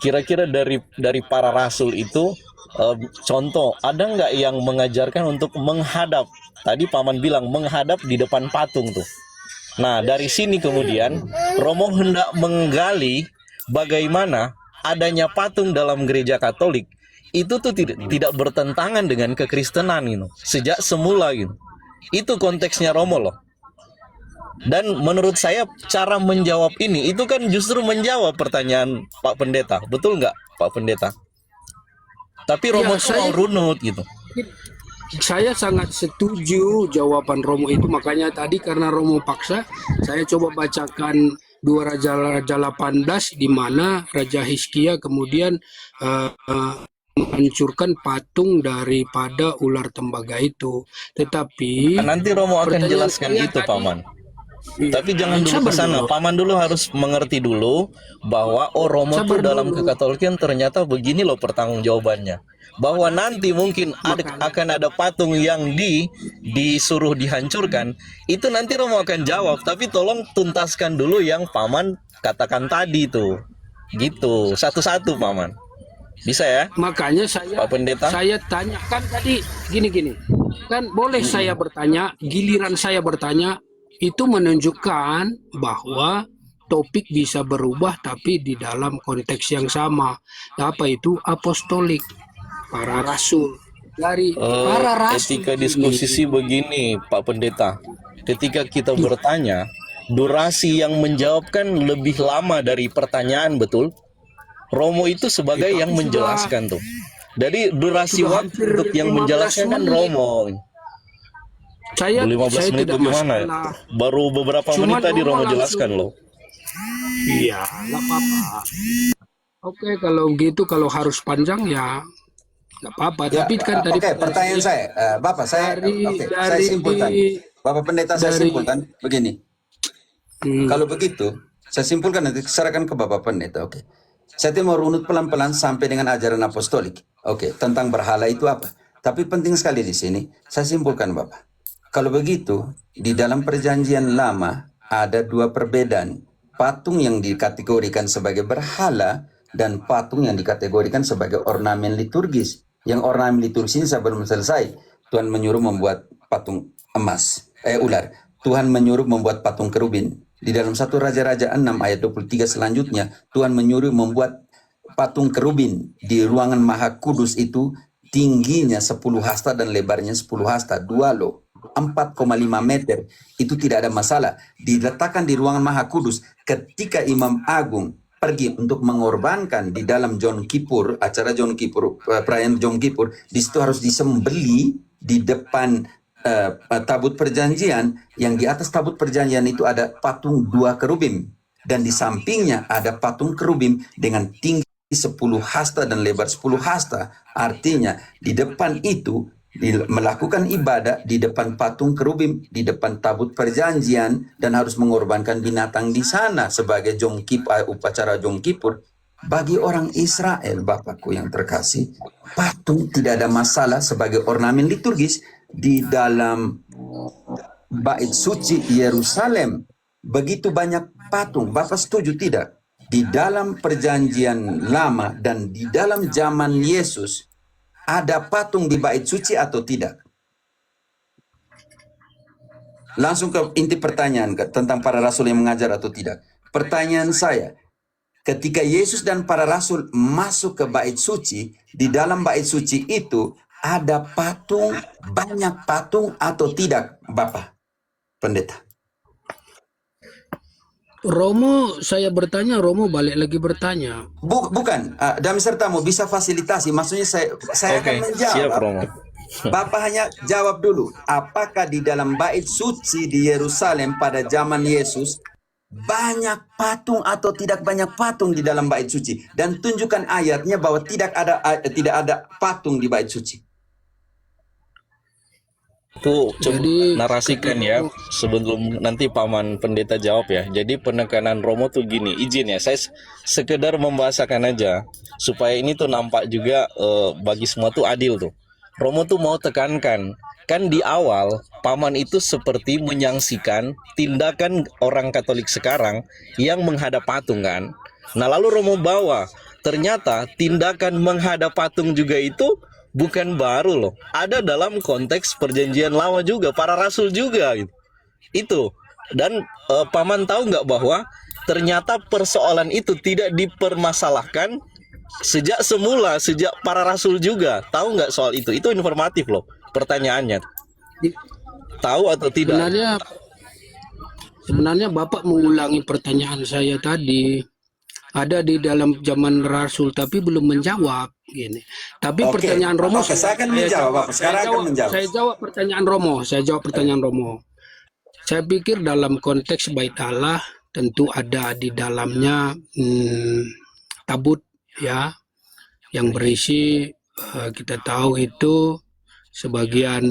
Kira-kira dari para rasul itu contoh ada nggak yang mengajarkan untuk menghadap? Tadi Paman bilang menghadap di depan patung tuh. Nah dari sini kemudian Romo hendak menggali bagaimana adanya patung dalam gereja Katolik itu tuh tidak bertentangan dengan kekristenan gitu. Sejak semula gitu. Itu konteksnya Romo loh. Dan menurut saya cara menjawab ini itu kan justru menjawab pertanyaan Pak Pendeta. Betul nggak Pak Pendeta? Tapi Romo tuh mau runut gitu. Saya sangat setuju jawaban Romo itu, makanya tadi karena Romo paksa, saya coba bacakan 2 Raja 18 di mana Raja Hizkia kemudian menghancurkan patung daripada ular tembaga itu. Tetapi Nanti Romo akan pertanyaan jelaskan saya itu tadi- Paman. Iya, Tapi jangan dulu ke sabar sana. dulu. Paman dulu harus mengerti dulu bahwa Romo tuh Sabar dalam dulu. kekatolikan ternyata begini loh pertanggungjawabannya. Bahwa nanti mungkin akan ada patung yang disuruh dihancurkan. Itu nanti Romo akan jawab, tapi tolong tuntaskan dulu yang Paman katakan tadi tuh. Gitu, satu-satu Paman. Bisa ya? Makanya saya Pak Pendeta? saya tanya kan tadi gini kan boleh saya bertanya, giliran saya bertanya itu menunjukkan bahwa topik bisa berubah tapi di dalam konteks yang sama. Apa itu apostolik, para rasul. Dari para rasul Etika diskusi ini, sih begini Pak Pendeta. Ketika kita bertanya, durasi yang menjawabkan lebih lama dari pertanyaan, betul? Romo itu sebagai Ya, yang tapi menjelaskan tuh. Jadi durasi sudah waktu hampir untuk yang 15 menjelaskan kan menit. Romo. Saya 15 menit tidak bagaimana? masalah. Baru beberapa Cuman menit tadi Romo Romo langsung, jelaskan loh. iya, nggak apa-apa. Oke, kalau gitu, kalau harus panjang ya nggak apa-apa. Ya, Tapi kan tadi oke, pertanyaan saya, Bapak, saya, dari saya simpulkan. Bapak Pendeta, saya dari simpulkan begini. hmm, Kalau begitu, saya simpulkan nanti serahkan ke Bapak Pendeta. Oke. Saya mau runut pelan-pelan sampai dengan ajaran apostolik. Oke, tentang berhala itu apa? Tapi penting sekali di sini, saya simpulkan Bapak. Kalau begitu, di dalam perjanjian lama ada dua perbedaan. Patung yang dikategorikan sebagai berhala dan patung yang dikategorikan sebagai ornamen liturgis. Yang ornamen liturgis ini sebelum selesai, Tuhan menyuruh membuat patung emas, ular. Tuhan menyuruh membuat patung kerubin. Di dalam 1 Raja-Raja 6 ayat 23 selanjutnya, Tuhan menyuruh membuat patung kerubin di ruangan Maha Kudus itu tingginya 10 hasta dan lebarnya 10 hasta, 2 loh. 4,5 meter, itu tidak ada masalah. Diletakkan di ruangan Maha Kudus ketika Imam Agung pergi untuk mengorbankan di dalam Jom Kippur, acara Jom Kippur, perayaan Jom Kippur, di situ harus disembeli di depan tabut perjanjian. Yang di atas tabut perjanjian itu ada patung 2 kerubim, dan di sampingnya ada patung kerubim dengan tinggi 10 hasta dan lebar 10 hasta. Artinya di depan itu melakukan ibadah di depan patung kerubim, di depan tabut perjanjian, dan harus mengorbankan binatang di sana sebagai upacara Jom Kippur. Bagi orang Israel, Bapakku yang terkasih, patung tidak ada masalah sebagai ornamen liturgis di dalam bait suci Yerusalem. Begitu banyak patung. Bapak setuju tidak? Di dalam perjanjian lama dan di dalam zaman Yesus, ada patung di bait suci atau tidak? Langsung ke inti pertanyaan tentang para rasul yang mengajar atau tidak. Pertanyaan saya, ketika Yesus dan para rasul masuk ke bait suci, di dalam bait suci itu ada patung, banyak patung atau tidak, Bapak Pendeta? Romo, saya bertanya, Romo balik lagi bertanya. Bukan, Dami Sertamu bisa fasilitasi. Maksudnya saya akan menjawab. Siap Romo. Bapak hanya jawab dulu, apakah di dalam bait suci di Yerusalem pada zaman Yesus banyak patung atau tidak banyak patung di dalam bait suci? Dan tunjukkan ayatnya bahwa tidak ada patung di bait suci. Tuh coba Jadi narasikan ya sebelum nanti Paman Pendeta jawab ya. Jadi penekanan Romo tuh gini, izin ya, saya sekedar membahasakan aja supaya ini tuh nampak juga bagi semua tuh adil tuh. Romo tuh mau tekankan, kan di awal Paman itu seperti menyaksikan tindakan orang Katolik sekarang yang menghadap patung kan. Nah lalu Romo bawa, ternyata tindakan menghadap patung juga itu bukan baru loh. Ada dalam konteks perjanjian lama juga, para rasul juga gitu. Itu. Dan Paman tahu nggak bahwa ternyata persoalan itu tidak dipermasalahkan sejak semula, sejak para rasul juga. Tahu nggak soal itu? Itu informatif loh pertanyaannya. Tahu atau tidak? Sebenarnya Bapak mengulangi pertanyaan saya tadi. Ada di dalam zaman Rasul tapi belum menjawab gini. Tapi pertanyaan Romo saya akan menjawab, Bapak. Sekarang akan menjawab. Saya jawab pertanyaan Romo. Saya jawab pertanyaan Romo. Saya pikir dalam konteks bait Allah tentu ada di dalamnya tabut ya yang berisi kita tahu itu sebagian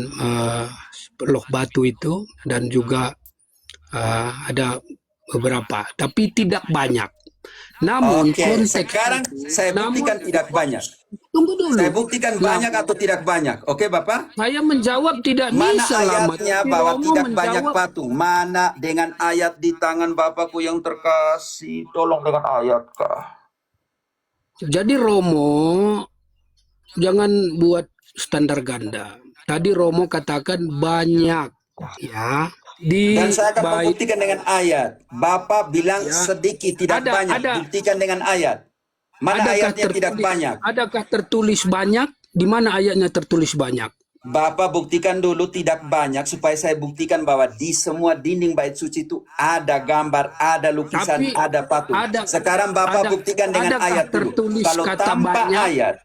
blok batu itu, dan juga ada beberapa tapi tidak banyak. Namun konteks sekarang saya buktikan tidak banyak. Tunggu dulu. Saya buktikan banyak atau tidak banyak. Oke, Bapak? Saya menjawab tidak Mana bisa lama. ayatnya bahwa tidak banyak patung? Mana dengan ayat di tangan Bapakku yang terkasih? Tolong dengan ayat kah? Jadi Romo jangan buat standar ganda. Tadi Romo katakan banyak ya. Dan saya akan membuktikan dengan ayat. Bapak bilang sedikit, tidak banyak. Buktikan dengan ayat. Mana ayatnya tidak banyak? Adakah tertulis banyak? Di mana ayatnya tertulis banyak? Bapak buktikan dulu tidak banyak, supaya saya buktikan bahwa di semua dinding bait suci itu ada gambar, ada lukisan, ada patung. Sekarang Bapak buktikan dengan ayat dulu. Kalau tanpa ayat,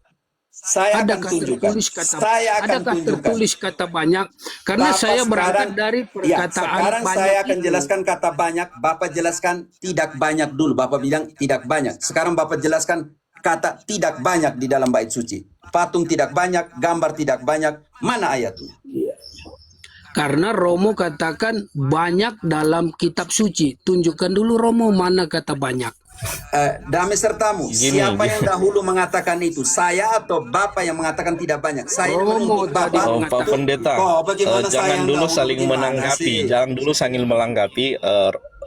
Saya akan Adakah tunjukkan. tertulis kata Saya akan adakah tunjukkan. tertulis kata banyak? Karena Bapak saya berangkat sekarang, dari ya, perkataan sekarang banyak saya akan itu. jelaskan kata banyak. Bapak jelaskan tidak banyak dulu. Bapak bilang tidak banyak. Sekarang Bapak jelaskan kata tidak banyak di dalam bait suci. Patung tidak banyak, gambar tidak banyak. Mana ayatnya? Karena Romo katakan banyak dalam kitab suci. Tunjukkan dulu Romo mana kata banyak. Damai sertamu, Gini, siapa gini. yang dahulu mengatakan itu? Saya atau Bapak yang mengatakan tidak banyak? Saya Romo menuntut tadi Bapak. Oh, Pak mengatakan. Pendeta, Oh, bagaimana saya jangan yang dulu dahulu? saling Gimana menanggapi, sih? jangan dulu sambil melanggapi,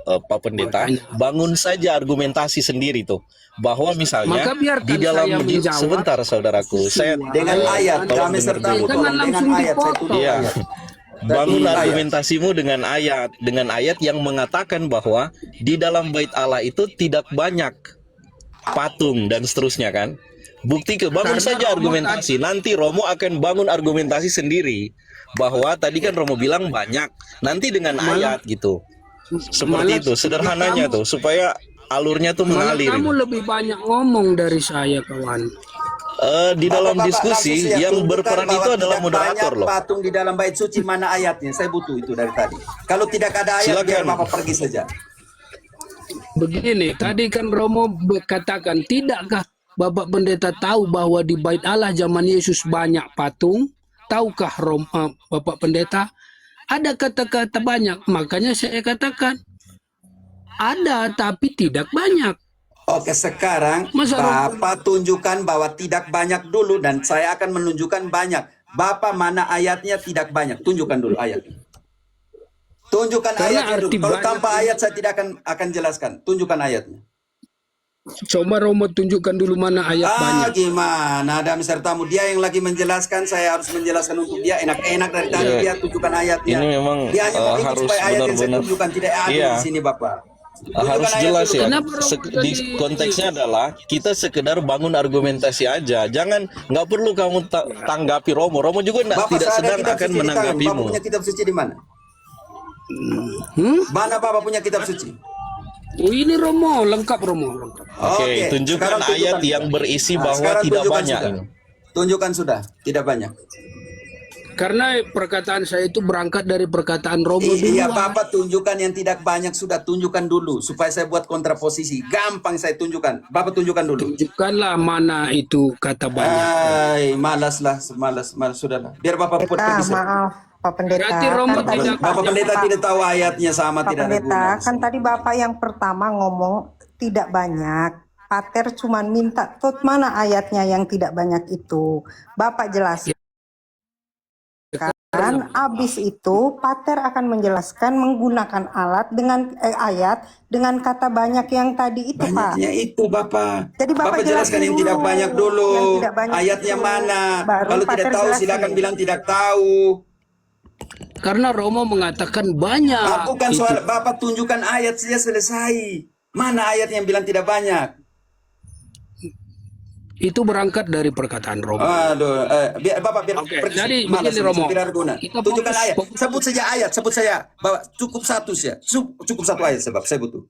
Pak Pendeta. Makanya. Bangun saja argumentasi sendiri tuh, bahwa misalnya Maka biarkan di dalam saya menjawab sebentar saudaraku, saya Dengan ayat, tolong damai dengar sertamu, dulu. Jangan tolong dengan langsung ayat. Saya dipotong. tuntut Iya. ayat. Bangun Ayat. argumentasimu dengan ayat yang mengatakan bahwa di dalam bait Allah itu tidak banyak patung dan seterusnya kan. Bukti bangun Karena saja Romo argumentasi. Nanti Romo akan bangun argumentasi sendiri bahwa tadi kan Romo bilang banyak. Nanti dengan ayat gitu. Seperti Malah itu sederhananya tuh supaya alurnya tuh Malah mengalir. kamu lebih banyak ngomong dari saya, kawan. Di dalam Bapak-bapak diskusi langsung saya yang tunjukkan berperan bahwa itu adalah tidak moderator banyak loh. patung di dalam bait suci, mana ayatnya? Saya butuh itu dari tadi. Kalau tidak ada ayat, biar Silakan. Bapak pergi saja. Begini, tadi kan Romo berkatakan, tidakkah Bapak Pendeta tahu bahwa di bait Allah zaman Yesus banyak patung? Tahukah Bapak Pendeta? Ada kata-kata banyak, makanya saya katakan ada tapi tidak banyak. Oke, sekarang Masa Bapak tunjukkan bahwa tidak banyak dulu dan saya akan menunjukkan banyak. Bapak mana ayatnya tidak banyak? Tunjukkan dulu ayatnya. Tunjukkan Karena ayatnya dulu. arti Kalau banyak tanpa ayat saya tidak akan jelaskan. Tunjukkan ayatnya. Coba Romo tunjukkan dulu mana ayat banyak. Gimana? Ada sertamu, dia yang lagi menjelaskan, saya harus menjelaskan untuk dia. Enak-enak dari tadi Iya. dia tunjukkan ayatnya. Ini memang, dia hanya mau ikut harus supaya ayat yang saya benar-benar- tunjukkan tidak ada Iya. di sini, Bapak. Tunjukkan Harus ayat jelas dulu. ya. Kenapa Romo Di jadi- konteksnya adalah kita sekedar bangun argumentasi aja. Jangan, nggak perlu kamu tanggapi Romo. Romo juga Bapak, tidak saya ada sedang kitab akan suci di tangan. Bapak menanggapimu. punya kitab suci di mana? Mana Bapak punya kitab suci? Oh, ini Romo, lengkap Romo, lengkap. Oke, tunjukkan sekarang ayat tunjukkan yang sudah. berisi Nah, bahwa sekarang tidak tunjukkan banyak. sudah. Tunjukkan sudah, tidak banyak. Karena perkataan saya itu berangkat dari perkataan Romo Iya, dulu. Bapak tunjukkan yang tidak banyak sudah, tunjukkan dulu supaya saya buat kontraposisi. Gampang saya tunjukkan. Bapak tunjukkan dulu. Tunjukkanlah mana itu kata banyak. Malas, sudahlah. Biar Bapak buat pergi. Maaf, Pak Pendeta. Berarti Romo Kan tadi tidak- Bapak Pendeta tidak tahu ayatnya, sama Pak tidak ada Pendeta, guna. kan tadi Bapak yang pertama ngomong tidak banyak. Pater cuma minta, tot mana ayatnya yang tidak banyak itu. Bapak jelaskan. Abis itu Pater akan menjelaskan menggunakan ayat dengan kata banyak yang tadi itu, Pak. Banyaknya itu, Bapak. Jadi Bapak jelaskan yang jelasin tidak dulu. banyak dulu. Yang tidak banyak Ayatnya itu. mana? Baru Kalau tidak Pater tahu jelasin. silakan bilang tidak tahu. Karena Romo mengatakan banyak. Bukan itu. soal Bapak tunjukkan ayat saja selesai. Mana ayat yang bilang tidak banyak? Itu berangkat dari perkataan Romo. Aduh, biar Oke, pergi. jadi Malas, begini, Romo. tidak ada guna. Kita Tunjukkan fokus- ayat. fokus- Sebut saja ayat, sebut saya. Bapak cukup satu saja. Cukup satu ayat sebab saya butuh.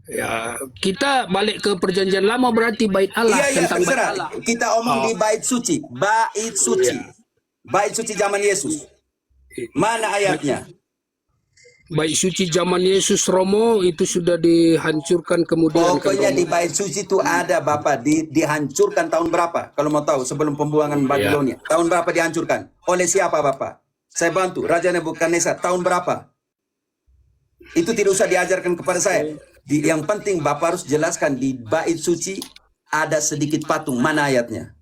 Ya, kita balik ke perjanjian lama berarti bait Allah Iya, tentang bait terserah. Allah. Kita omong di bait suci. Bait suci. Bait suci zaman Yesus. Mana ayatnya? Bait suci zaman Yesus Romo itu sudah dihancurkan kemudian kan, Pokoknya Romo. di bait suci itu ada Bapak. Dihancurkan tahun berapa? Kalau mau tahu sebelum pembuangan Babilonia. Tahun berapa dihancurkan? Oleh siapa Bapak? Saya bantu. Raja Nebukadnezar. Tahun berapa? Itu tidak usah diajarkan kepada saya. Yang penting Bapak harus jelaskan di bait suci ada sedikit patung. Mana ayatnya?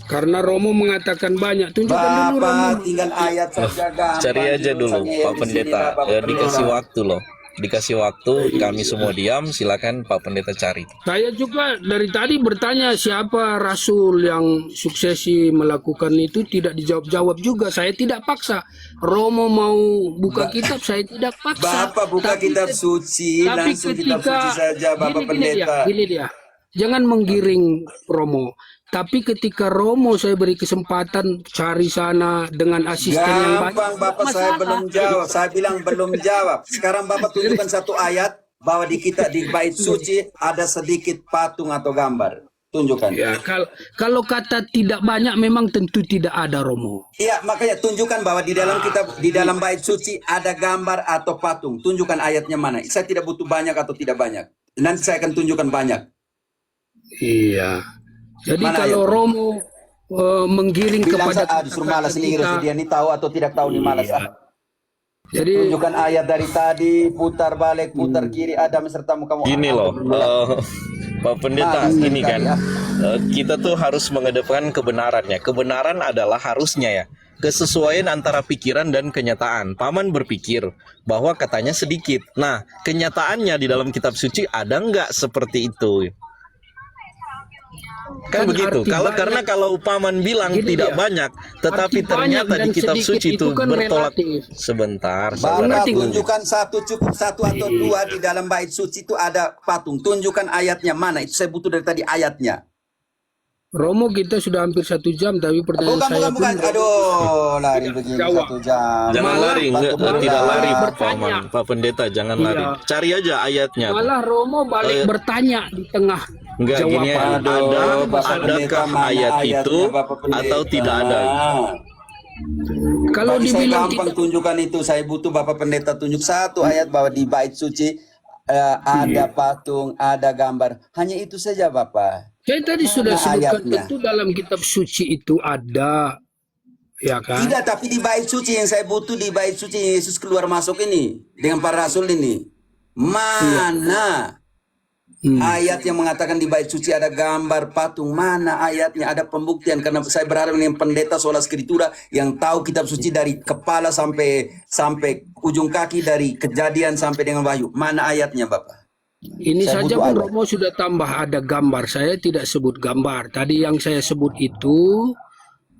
Karena Romo mengatakan banyak. Tunjukkan dulu Romo. Bapak tinggal ayat saja. gampang. Cari aja Tidak dulu usah Pak ngeyel di sini, Pendeta. Bapak Dikasih Pendeta. waktu loh. Dikasih waktu, kami semua diam. Silakan Pak Pendeta cari. Saya juga dari tadi bertanya siapa rasul yang suksesi melakukan itu tidak dijawab-jawab juga. Saya tidak paksa. Romo mau buka kitab, saya tidak paksa. Bapak buka Tapi kitab ket- suci, tapi langsung kitab suci saja Bapak Pendeta. Gini dia. Jangan menggiring Romo. Tapi ketika Romo saya beri kesempatan cari sana dengan asisten yang baik. Gampang Bapak, saya belum jawab. Saya bilang belum jawab. Sekarang Bapak tunjukkan satu ayat. bahwa di kita di bait suci ada sedikit patung atau gambar? Tunjukkan. Ya, kalau kata tidak banyak memang tentu tidak ada, Romo. Iya, makanya tunjukkan bahwa di dalam kitab, di dalam bait suci ada gambar atau patung. Tunjukkan ayatnya mana. Saya tidak butuh banyak atau tidak banyak. Nanti saya akan tunjukkan banyak. Iya. Jadi Mana kalau ayatnya? Romo menggiring Bilang kepada saya disuruh malas ini kita, dia ini tahu atau tidak tahu nih malas. Iya. Jadi Tunjukkan ayat dari tadi, putar balik, putar kiri, Adam serta kamu. Gini loh, Pak Pendeta, Malas gini dari kan, tadi, kita tuh harus mengedepankan kebenarannya. Kebenaran adalah harusnya ya, kesesuaian antara pikiran dan kenyataan. Paman berpikir bahwa katanya sedikit. Nah, kenyataannya di dalam kitab suci ada nggak seperti itu? Kan Kan begitu. arti Karena banyak- kalau Paman bilang Gini tidak dia, banyak, tetapi arti ternyata banyak di dan kitab sedikit suci itu itu kan bertolak. relatif. Sebentar, Bapak saudara. Ngerti, tunjukkan satu atau dua di dalam bait suci itu ada patung. Tunjukkan ayatnya mana. Itu saya butuh dari tadi ayatnya. Romo kita sudah hampir 1 jam, tapi pertanyaan saya Bukan. pun Aduh, lari begini jawab. 1 jam. Jangan Malah- lari, malah tidak lari, bertanya. Pak Pendeta, jangan Iya. lari. Cari aja ayatnya. malah Romo balik bertanya di tengah Enggak, gini ya. jawaban. Aduh, Bapak Pendeta, Adakah mana ayat ayatnya, itu Bapak Pendeta? atau tidak ada? Kalau Bagi saya dibilang gampang tidak, tunjukkan itu. Saya butuh Bapak Pendeta tunjuk satu ayat bahwa di bait suci ada patung, ada gambar. Hanya itu saja, Bapak. saya tadi sudah Mana sebutkan ayatnya? tentu dalam kitab suci itu ada, ya kan? Tidak, tapi di bait suci yang saya butuh di bait suci Yesus keluar masuk ini dengan para rasul ini. Mana ayat yang mengatakan di bait suci ada gambar patung? Mana ayatnya? Ada pembuktian karena saya berharap dengan pendeta sola scriptura yang tahu kitab suci dari kepala sampai ujung kaki, dari Kejadian sampai dengan Wahyu. Mana ayatnya, Bapak? Ini Saya saja butuh pun ayat. Romo sudah tambah ada gambar. Saya tidak sebut gambar. Tadi yang saya sebut itu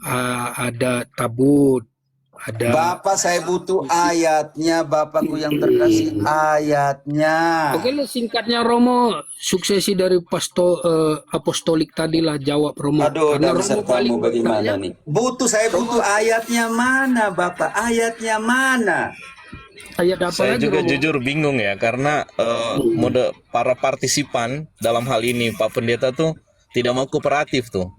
ada tabut, ada Bapak, saya butuh ayatnya, Bapakku yang terkasih, ayatnya. Oke lah, singkatnya Romo, suksesi dari apostolik tadi lah jawab Romo. Aduh, Karena dan Romo sertamu paling bagaimana bertanya, nih? Saya butuh ayatnya mana, Bapak? Ayatnya mana? ayat apa Saya lagi juga Romo? jujur bingung ya, karena mode para partisipan dalam hal ini Pak Pendeta tuh tidak mau kooperatif tuh.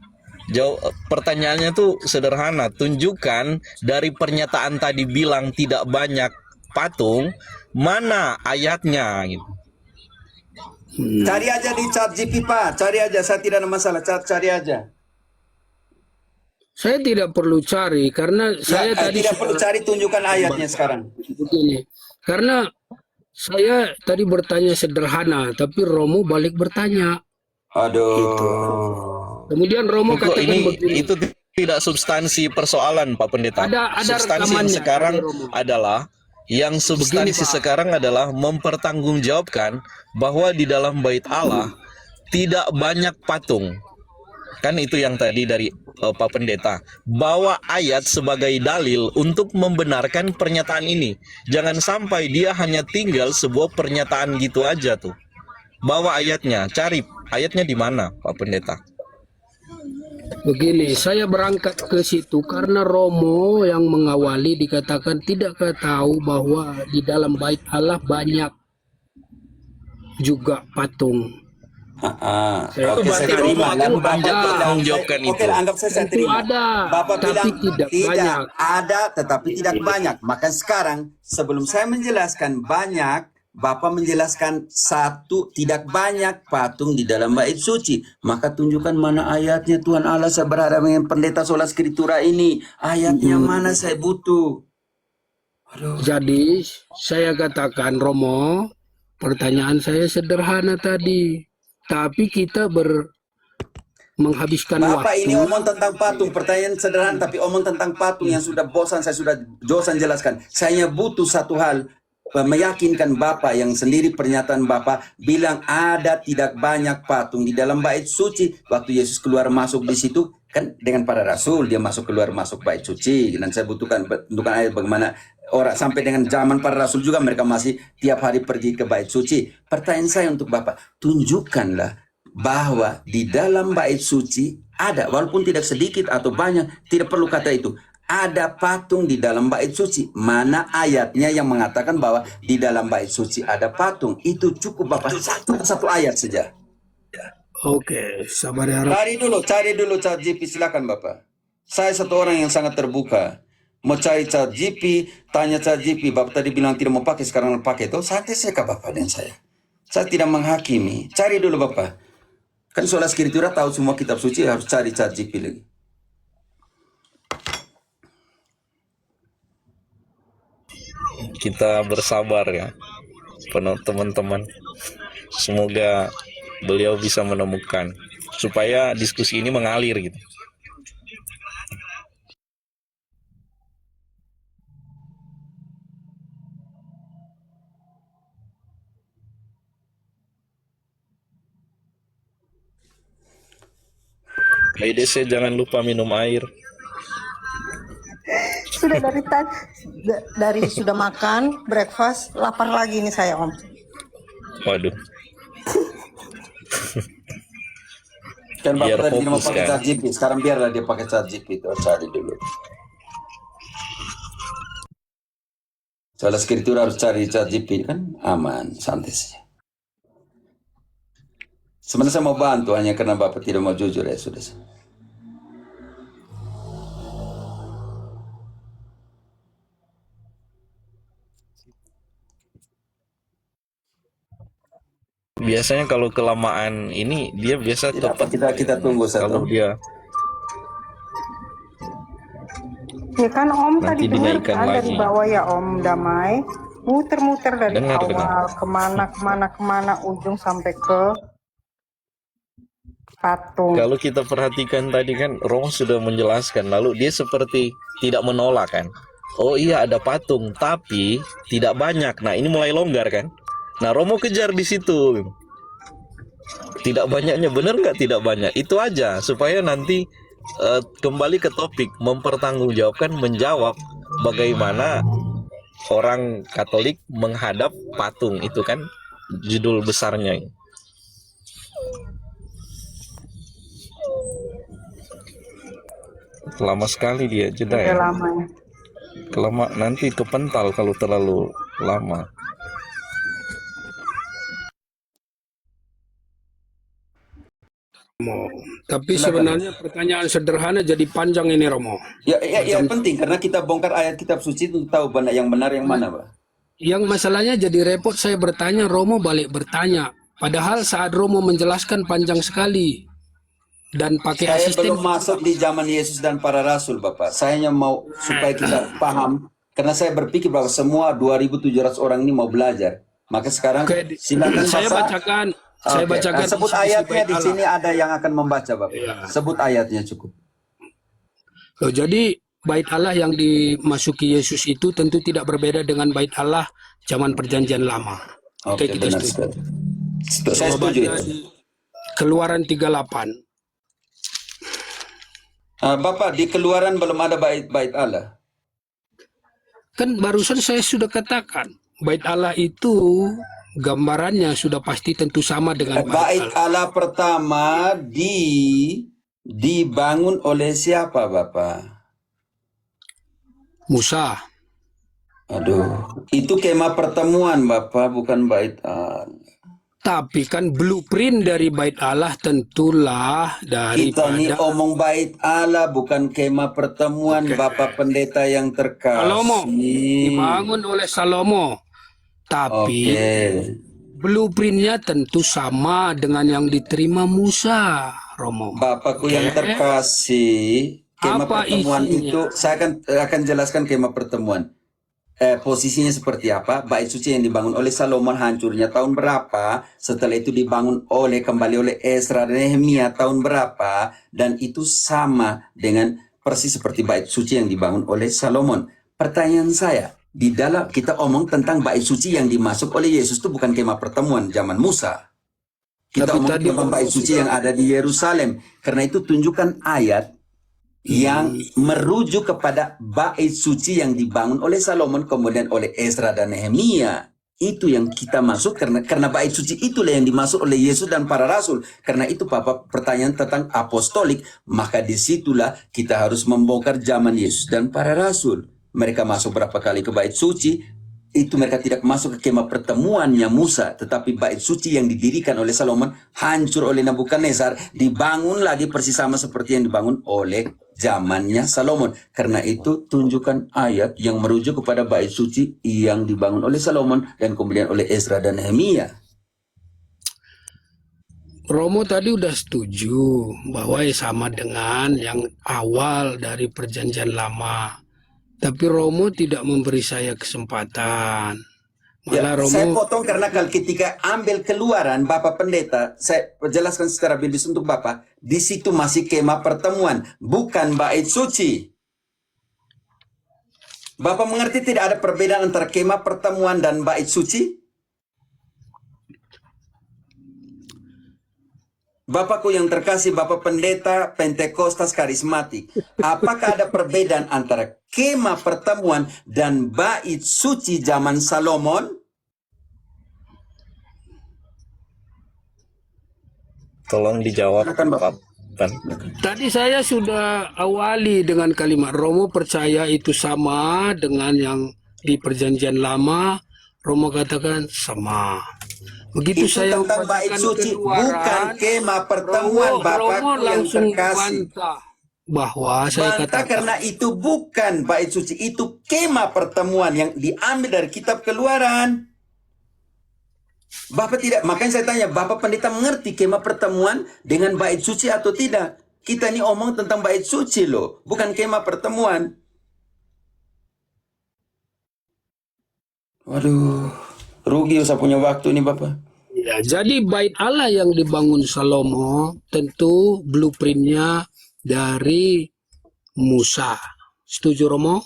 Pertanyaannya tuh sederhana, tunjukkan dari pernyataan tadi bilang tidak banyak patung, mana ayatnya gitu. Cari aja di ChatGPT, Pak. Cari aja, saya tidak ada masalah. Cari aja. Saya tidak perlu cari karena saya tadi tidak sudah perlu cari, tunjukkan ayatnya sekarang. begini. Karena saya tadi bertanya sederhana, tapi Romo balik bertanya. Aduh. Kemudian Romo Kok katakan ini begini. itu tidak substansi persoalan Pak Pendeta. Ada Substansi yang rekamannya, sekarang ada, Romo. adalah substansi Pak. sekarang adalah mempertanggungjawabkan bahwa di dalam bait Allah tidak banyak patung. Kan itu yang tadi dari Pak Pendeta. Bawa ayat sebagai dalil untuk membenarkan pernyataan ini. Jangan sampai dia hanya tinggal sebuah pernyataan gitu aja tuh. Bawa ayatnya, cari ayatnya di mana Pak Pendeta. Begini, saya berangkat ke situ karena Romo yang mengawali dikatakan tidakkah tahu bahwa di dalam bait Allah banyak juga patung. Oke, saya berarti terima. Romo Lalu akan Bapak bilang, mempertanggungjawabkan oke, itu. anggap saya Tentu terima. ada, Bapak tapi bilang tidak banyak. ada, tetapi tidak banyak. Maka sekarang sebelum saya menjelaskan banyak, Bapak menjelaskan satu tidak banyak patung di dalam bait suci. Maka tunjukkan mana ayatnya, Tuhan Allah. Saya berharap dengan pendeta sola scriptura ini. Ayatnya mana saya butuh. Jadi saya katakan Romo, pertanyaan saya sederhana tadi, tapi kita menghabiskan Bapak waktu. ini omong tentang patung, pertanyaan sederhana tapi omong tentang patung yang sudah bosan, saya sudah bosan jelaskan. Saya butuh satu hal, meyakinkan Bapak yang sendiri pernyataan Bapak bilang ada tidak banyak patung di dalam bait suci. Waktu Yesus keluar masuk di situ kan dengan para rasul, dia masuk keluar masuk bait suci. Dan saya butuhkan ayat bagaimana orang sampai dengan zaman para rasul juga mereka masih tiap hari pergi ke bait suci. Pertanyaan saya untuk Bapak, tunjukkanlah bahwa di dalam bait suci ada, walaupun tidak sedikit atau banyak, tidak perlu kata itu. ada patung di dalam bait suci. Mana ayatnya yang mengatakan bahwa di dalam bait suci ada patung? Itu cukup Bapak, satu ayat saja. Oke, sabar ya Romo. Cari dulu ChatGPT, silakan Bapak. Saya satu orang yang sangat terbuka. Mau cari ChatGPT, tanya ChatGPT, Bapak tadi bilang tidak mau pakai, sekarang pakai itu, santai saja Bapak dan saya. Saya tidak menghakimi. Cari dulu Bapak. Kan soal skriptura tahu semua kitab suci, harus cari ChatGPT lagi. Kita bersabar ya, teman-teman. Semoga beliau bisa menemukan supaya diskusi ini mengalir gitu. IDC jangan lupa minum air. Sudah dari sudah makan, breakfast, lapar lagi nih saya Om. Waduh. Kan Biar Bapak tadi mau fokus, pakai kan? ChatGPT, sekarang biarlah dia pakai ChatGPT, cari dulu. Soal skriptura harus cari ChatGPT kan aman, santai saja. Sebenarnya saya mau bantu, hanya karena Bapak tidak mau jujur ya sudah. Biasanya kalau kelamaan ini dia biasa Tidak apa, tepat. kita tunggu Kalau satu. dia Ya kan Om Nanti tadi dengar dinaikkan kan dari lagi. bawah ya Om Damai, muter-muter dari Dengar. awal kemana ujung sampai ke patung. Kalau kita perhatikan tadi kan Romo sudah menjelaskan, lalu dia seperti tidak menolak kan. Oh iya ada patung, tapi tidak banyak. Nah ini mulai longgar kan. Nah Romo kejar di situ. Tidak banyaknya, benar nggak tidak banyak? Itu aja supaya nanti kembali ke topik, mempertanggungjawabkan, menjawab bagaimana orang Katolik menghadap patung. Itu kan judul besarnya. Lama sekali dia jeda Udah ya. lama ya. Kelama nanti kepental kalau terlalu lama. Romo. Tapi Silakan. sebenarnya pertanyaan sederhana jadi panjang ini Romo. Ya penting karena kita bongkar ayat kitab suci itu tahu benar yang mana Pak. Yang masalahnya jadi repot saya bertanya, Romo balik bertanya. Padahal saat Romo menjelaskan panjang sekali. Dan pakai Saya asisten. belum masuk di zaman Yesus dan para rasul Bapak. Saya hanya mau supaya kita paham karena saya berpikir bahwa semua 2.700 orang ini mau belajar. Maka sekarang Oke, silakan saya Bapak. bacakan. Saya Oke, bacakan sebut isi-isi ayatnya bait di Allah. sini ada yang akan membaca Bapak. Ya. Sebut ayatnya cukup. Loh, jadi bait Allah yang dimasuki Yesus itu tentu tidak berbeda dengan bait Allah zaman perjanjian lama. Oke, Kita benar setuju. sekali. Saya Coba setuju baca itu. di Keluaran 38. Bapak, di keluaran belum ada bait Allah. Kan barusan saya sudah katakan, bait Allah itu gambarannya sudah pasti tentu sama dengan bait Bait Allah. Allah pertama dibangun oleh siapa Bapak? Musa. Aduh, itu kemah pertemuan Bapak, bukan bait Allah. Tapi kan blueprint dari bait Allah tentulah Kita ini daripada omong bait Allah, bukan kemah pertemuan. Oke. Bapak pendeta yang Salomo. terkasih. Dibangun oleh Salomo. Tapi Oke. blueprintnya tentu sama dengan yang diterima Musa, Romo. Bapakku yang terkasih, kemah Apa pertemuan isinya? itu saya akan jelaskan kemah pertemuan. Posisinya seperti apa? Bait suci yang dibangun oleh Salomo hancurnya tahun berapa? Setelah itu dibangun kembali oleh Ezra dan Nehemia tahun berapa? Dan itu sama dengan persis seperti bait suci yang dibangun oleh Salomon. Pertanyaan saya, di dalam kita omong tentang bait suci yang dimasuk oleh Yesus itu bukan kemah pertemuan zaman Musa. Kita Tapi omong tadi tentang bait suci yang ada di Yerusalem. Karena itu tunjukkan ayat yang merujuk kepada bait suci yang dibangun oleh Salomon kemudian oleh Ezra dan Nehemia. Itu yang kita masuk karena bait suci itulah yang dimasuk oleh Yesus dan para rasul. Karena itu Papa pertanyaan tentang apostolik, maka disitulah kita harus membongkar zaman Yesus dan para rasul. Mereka masuk berapa kali ke bait suci, itu mereka tidak masuk ke kemah pertemuannya Musa, tetapi bait suci yang didirikan oleh Salomon hancur oleh Nebukadnezar, dibangun lagi persis sama seperti yang dibangun oleh zamannya Salomon. Karena itu tunjukkan ayat yang merujuk kepada bait suci yang dibangun oleh Salomon dan kemudian oleh Ezra dan Nehemia. Romo tadi udah setuju bahwa sama dengan yang awal dari perjanjian lama. Tapi Romo tidak memberi saya kesempatan. Malah Romo, Saya potong karena kalau ketika ambil Keluaran, Bapak Pendeta, saya jelaskan secara biblis untuk Bapak, di situ masih kemah pertemuan, bukan bait suci. Bapak mengerti tidak ada perbedaan antara kemah pertemuan dan bait suci? Bapakku yang terkasih, Bapak Pendeta Pentekostas Karismatik, apakah ada perbedaan antara kemah pertemuan dan bait suci zaman Salomon? Tolong dijawab, Silakan, Bapak. Pak. tadi saya sudah awali dengan kalimat Romo percaya itu sama dengan yang di perjanjian lama. Romo katakan sama. Begitu Itu saya tentang bait membacakan suci, bukan Keluaran, kemah pertemuan, Romo Bapakku yang langsung terkasih. bantah bahwa saya Bantah katakan karena itu bukan bait suci, itu kemah pertemuan yang diambil dari kitab Keluaran. Bapak tidak, makanya saya tanya, Bapak Pendeta mengerti kemah pertemuan dengan bait suci atau tidak? Kita ini omong tentang bait suci loh, bukan kemah pertemuan. Waduh, rugi usah punya waktu nih Bapak. ya, jadi bait Allah yang dibangun Salomo tentu blueprintnya dari Musa. Setuju Romo?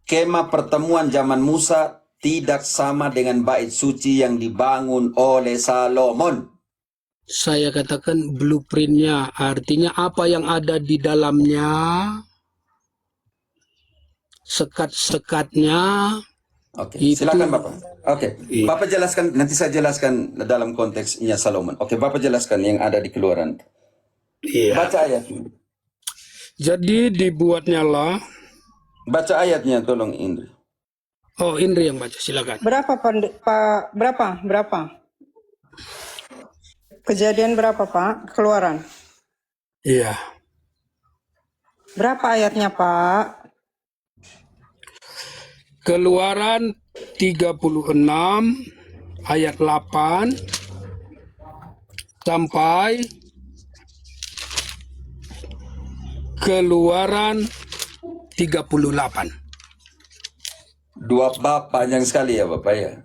Kemah pertemuan zaman Musa tidak sama dengan bait suci yang dibangun oleh Salomon. Saya katakan blueprintnya, artinya apa yang ada di dalamnya, sekat-sekatnya. Oke, Itu- silakan Bapak. Oke, Iya. Bapak jelaskan, nanti saya jelaskan dalam konteksnya Salomon. Oke, Bapak jelaskan yang ada di Keluaran. Iya. Baca ayat. Jadi dibuatnya lah. Baca ayatnya tolong Indri. Oh, Indri yang baca, silakan. Berapa Pak? Berapa? Kejadian berapa Pak? Keluaran. Iya. Berapa ayatnya Pak? Keluaran 36 ayat 8 sampai Keluaran 38. Dua bab panjang sekali ya Bapak ya.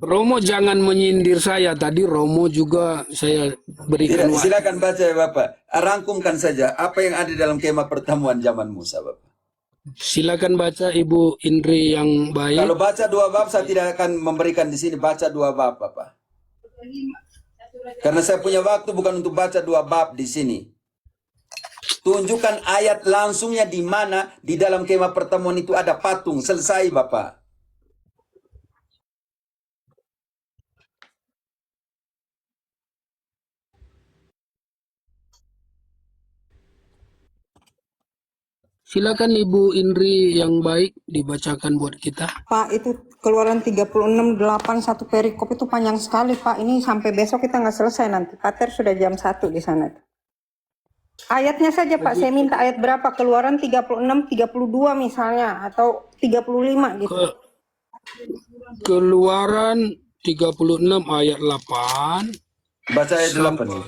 Romo jangan menyindir saya. Tadi Romo juga saya berikan Tidak, waktu. silakan baca ya Bapak. Rangkumkan saja apa yang ada dalam kemah pertemuan zaman Musa Bapak. Silakan baca Ibu Indri yang baik. Kalau baca dua bab saya tidak akan memberikan di sini, baca dua bab Bapak. Karena saya punya waktu bukan untuk baca dua bab di sini. Tunjukkan ayat langsungnya di mana di dalam kemah pertemuan itu ada patung. Selesai Bapak. Silakan Ibu Indri yang baik dibacakan buat kita. Pak, itu Keluaran 36:8 satu perikop itu panjang sekali Pak. Ini sampai besok kita nggak selesai nanti. Pater sudah jam 1 di sana. Ayatnya saja Pak, saya minta ayat berapa? Keluaran 36, 32 misalnya, atau 35 gitu. Keluaran 36 ayat 8 Baca ayat 8 nih.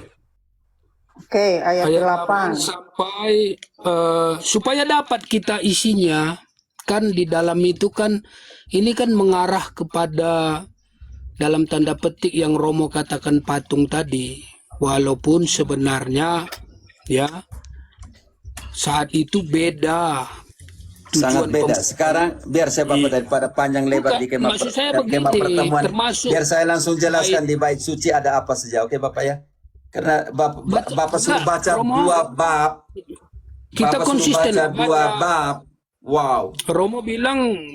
Oke, ayat ayat 8. 8 sampai supaya dapat kita isinya kan di dalam itu kan ini kan mengarah kepada dalam tanda petik yang Romo katakan patung tadi, walaupun sebenarnya ya saat itu beda Sangat tujuan beda. Sekarang biar saya Bapak daripada panjang lebar Bukan, di kemah, maksud saya kemah begini, pertemuan. termasuk Biar saya langsung jelaskan di bait suci ada apa saja. Oke Bapak ya. Karena Bapak suruh enggak, baca Romo. dua bab. Kita Bapak suruh konsisten baca 2 baca. bab. Wow. Romo bilang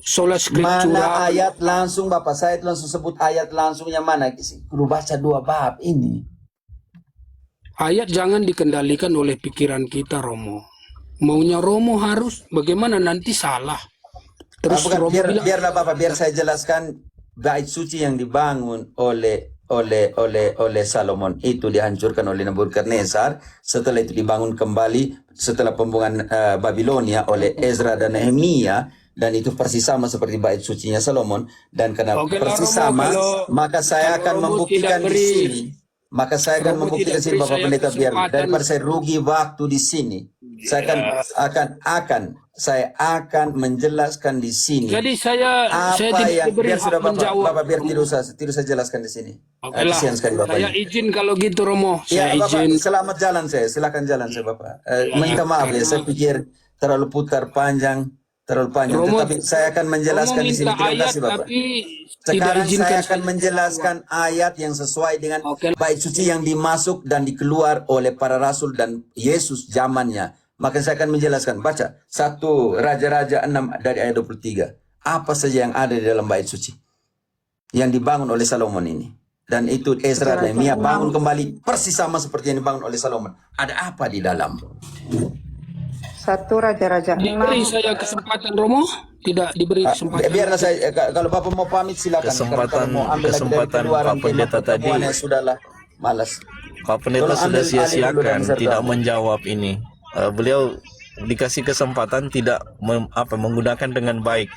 sola Mana scriptura. ayat langsung Bapak? Saya langsung sebut ayat langsungnya mana? Kudu baca 2 bab ini. Ayat jangan dikendalikan oleh pikiran kita, Romo. Maunya Romo harus, bagaimana nanti salah. Terus Bukan, Romo bilang, biarlah Bapak, biar saya jelaskan bait suci yang dibangun oleh Salomon itu dihancurkan oleh Nabukadnezar, setelah itu dibangun kembali setelah pembuangan Babilonia oleh Ezra dan Nehemia, dan itu persis sama seperti bait sucinya Salomon, dan karena oke lah persis Romo, sama kalau maka saya akan Romo membuktikan tidak di beri, sini. Maka saya akan Romo membuktikan tidak sini beri Bapak saya Pendeta, biar kesempatan. daripada saya rugi waktu di sini. Saya akan menjelaskan di sini Jadi saya apa tidak yang diberi biar sudah hak menjawab, Bapak biar Romo. tidur saya jelaskan di sini. Oke lah, Kasihan sekali Bapak saya ini. izin kalau gitu, Romo. Ya Saya Bapak, izin. selamat jalan saya. Silakan jalan saya Bapak. Minta maaf ya, saya Karena pikir terlalu panjang. Romo, Tetapi saya akan Romo menjelaskan di sini. minta Terima ayat kasih Bapak. tapi tidak Sekarang izinkan saya akan saya menjelaskan ayat yang sesuai dengan Oke. bait suci yang dimasuk dan dikeluar oleh para rasul dan Yesus zamannya. Maka saya akan menjelaskan. Baca 1 Raja-Raja 6 dari ayat 23. Apa saja yang ada di dalam bait suci yang dibangun oleh Salomon ini. Dan itu Ezra dan Nehemia bangun kembali persis sama seperti yang dibangun oleh Salomon. Ada apa di dalam? 1 Raja-Raja 6 diberi saya kesempatan, Romo. Tidak diberi kesempatan. Biarlah saya, kalau Bapak mau pamit silakan. Kalau mau ambil lagi dari keluaran Pak Pendeta tema pertemuan, tadi. ya sudahlah, malas. Pak Pendeta Tolong sudah ambil alih dulu dan sia-siakan, serta. tidak menjawab ini. Beliau dikasih kesempatan tidak menggunakan dengan baik.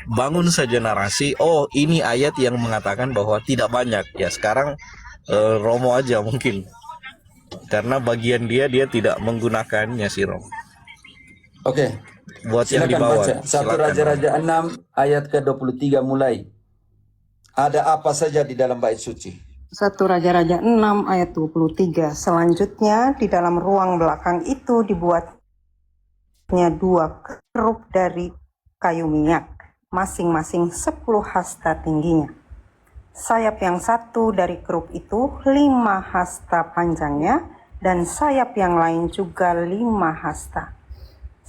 Bangun saja narasi. Oh, ini ayat yang mengatakan bahwa tidak banyak. Ya sekarang Romo aja mungkin. Karena bagian dia tidak menggunakannya sih Romo. Oke. Buat yang di Silakan bawah. baca. 1 Silakan, Raja-Raja 6 ayat ke-23 mulai. Ada apa saja di dalam bait suci? 1 Raja-Raja 6 ayat 23. Selanjutnya di dalam ruang belakang itu dibuatnya 2 kerup dari kayu minyak, masing-masing 10 hasta tingginya. Sayap yang satu dari kerup itu 5 hasta panjangnya, dan sayap yang lain juga 5 hasta.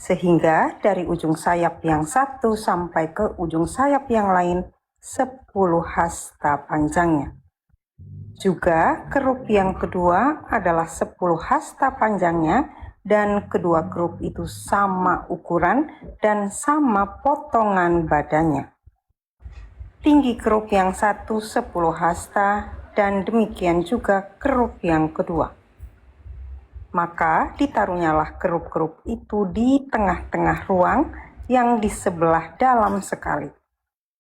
Sehingga dari ujung sayap yang satu sampai ke ujung sayap yang lain 10 hasta panjangnya. Juga kerup yang kedua adalah 10 hasta panjangnya, dan kedua kerup itu sama ukuran dan sama potongan badannya. Tinggi kerup yang satu 10 hasta, dan demikian juga kerup yang kedua. Maka ditaruhnyalah kerup-kerup itu di tengah-tengah ruang yang di sebelah dalam sekali.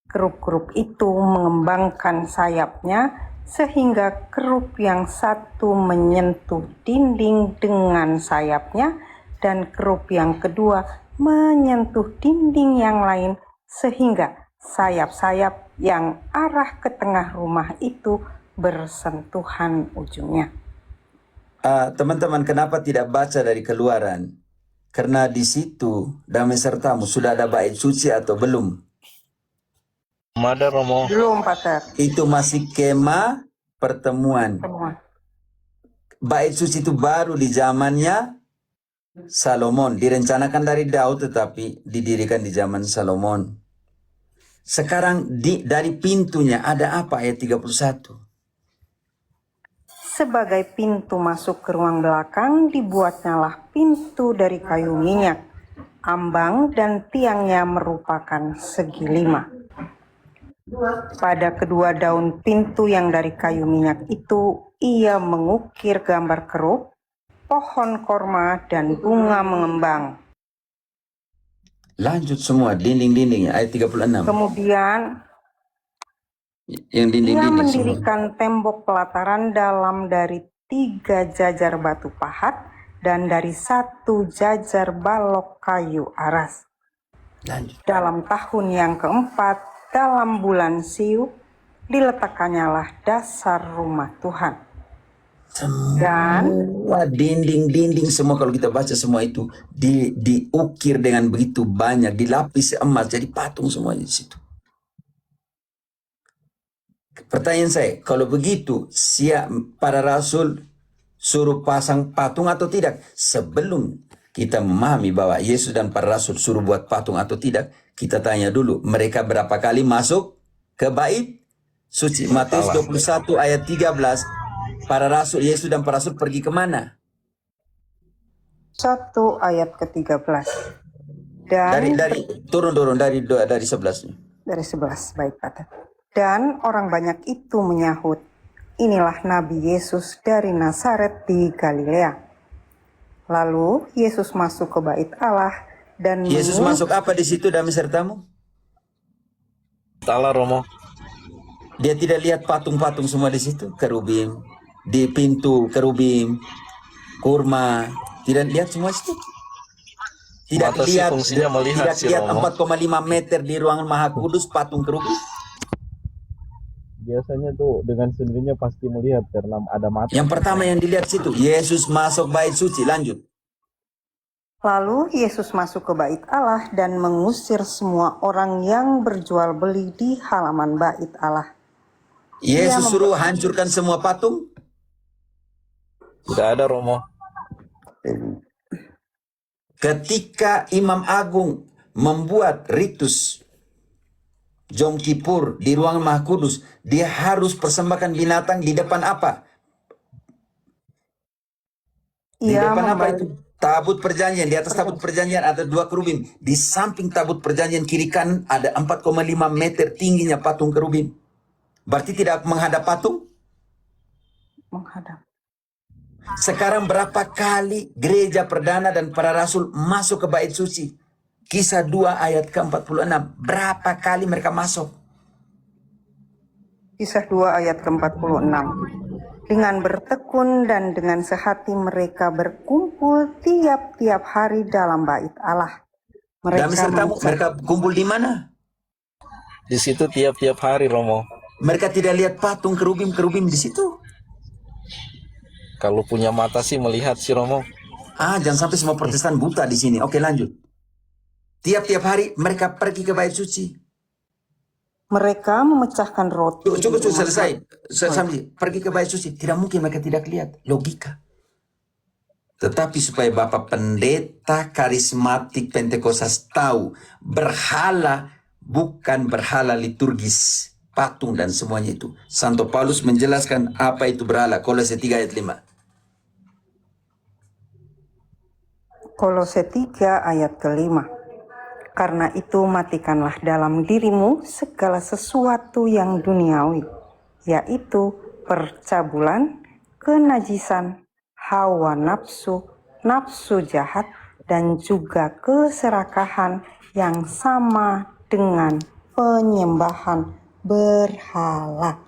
Kerup-kerup itu mengembangkan sayapnya sehingga kerup yang satu menyentuh dinding dengan sayapnya, dan kerup yang kedua menyentuh dinding yang lain, sehingga sayap-sayap yang arah ke tengah rumah itu bersentuhan ujungnya. Teman-teman, kenapa tidak baca dari Keluaran? Karena di situ damai sertamu sudah ada bait suci atau belum? Ada Romo. Belum, Pater. Itu masih kemah pertemuan. Semua. Bait suci itu baru di zamannya Salomon. Direncanakan dari Daud tetapi didirikan di zaman Salomon. Sekarang dari pintunya ada apa ayat 31? Sebagai pintu masuk ke ruang belakang dibuatnyalah pintu dari kayu minyak. Ambang dan tiangnya merupakan segi 5. Pada kedua daun pintu yang dari kayu minyak itu, ia mengukir gambar kerup, pohon korma, dan bunga mengembang. Lanjut semua dinding-dindingnya ayat 36. Kemudian Yang ia dinding-dinding semua. mendirikan tembok pelataran dalam dari 3 jajar batu pahat dan dari 1 jajar balok kayu aras. Lanjut. Dalam tahun yang keempat, dalam bulan Siu, diletakkannya dasar rumah Tuhan. Dan Semua dinding-dinding semua, kalau kita baca semua itu diukir dengan begitu banyak, dilapisi emas, jadi patung semuanya di situ. Pertanyaan saya, kalau begitu para rasul suruh pasang patung atau tidak? Sebelum kita memahami bahwa Yesus dan para rasul suruh buat patung atau tidak, kita tanya dulu, mereka berapa kali masuk ke bait suci? Matius 21 ayat 13, para rasul, Yesus dan para rasul pergi kemana? 1 ayat ke-13. Dan Dari turun dari 11. dari 11, baik Pak. Dan orang banyak itu menyahut, inilah Nabi Yesus dari Nazaret di Galilea. Lalu Yesus masuk ke bait Allah dan Yesus masuk apa di situ dalam sertamu? Salah Romo. Dia tidak lihat patung-patung semua di situ, kerubim, di pintu kerubim, kurma, tidak lihat semua itu. Tidak Mata sih lihat, fungsinya melihat tidak sih, lihat Romo. 4,5 meter di ruangan Maha Kudus patung kerubim. Biasanya tuh dengan sendirinya pasti melihat karena ada mata. Yang pertama yang dilihat situ, Yesus masuk bait suci. Lanjut. Lalu Yesus masuk ke bait Allah dan mengusir semua orang yang berjual beli di halaman bait Allah. Yesus suruh hancurkan semua patung? Tidak ada Romo. Ketika Imam Agung membuat ritus Jom Kippur di ruangan Maha Kudus, dia harus persembahkan binatang di depan apa? Di depan apa itu? Tabut perjanjian. Di atas tabut perjanjian ada 2 kerubim. Di samping tabut perjanjian kiri kanan ada 4,5 meter tingginya patung kerubim. Berarti tidak menghadap patung? Menghadap. Sekarang berapa kali gereja perdana dan para rasul masuk ke bait suci? Kisah 2 ayat ke-46. Berapa kali mereka masuk? Kisah 2 ayat ke-46. Dengan bertekun dan dengan sehati mereka berkumpul tiap-tiap hari dalam bait Allah. Mereka kumpul di mana? Di situ tiap-tiap hari Romo. Mereka tidak lihat patung kerubim-kerubim di situ. Kalau punya mata sih melihat sih Romo. Jangan sampai semua Protestan buta di sini. Oke, lanjut. Tiap-tiap hari mereka pergi ke bait suci. Mereka memecahkan roti. Cukup selesai. Pergi ke bait suci. Tidak mungkin mereka tidak lihat. Logika. Tetapi supaya Bapak Pendeta karismatik Pentekostas tahu, berhala bukan berhala liturgis, patung dan semuanya itu. Santo Paulus menjelaskan apa itu berhala. Kolose 3 ayat 5. Kolose 3 ayat ke-5. Karena itu matikanlah dalam dirimu segala sesuatu yang duniawi, yaitu percabulan, kenajisan, hawa nafsu, nafsu jahat, dan juga keserakahan yang sama dengan penyembahan berhala.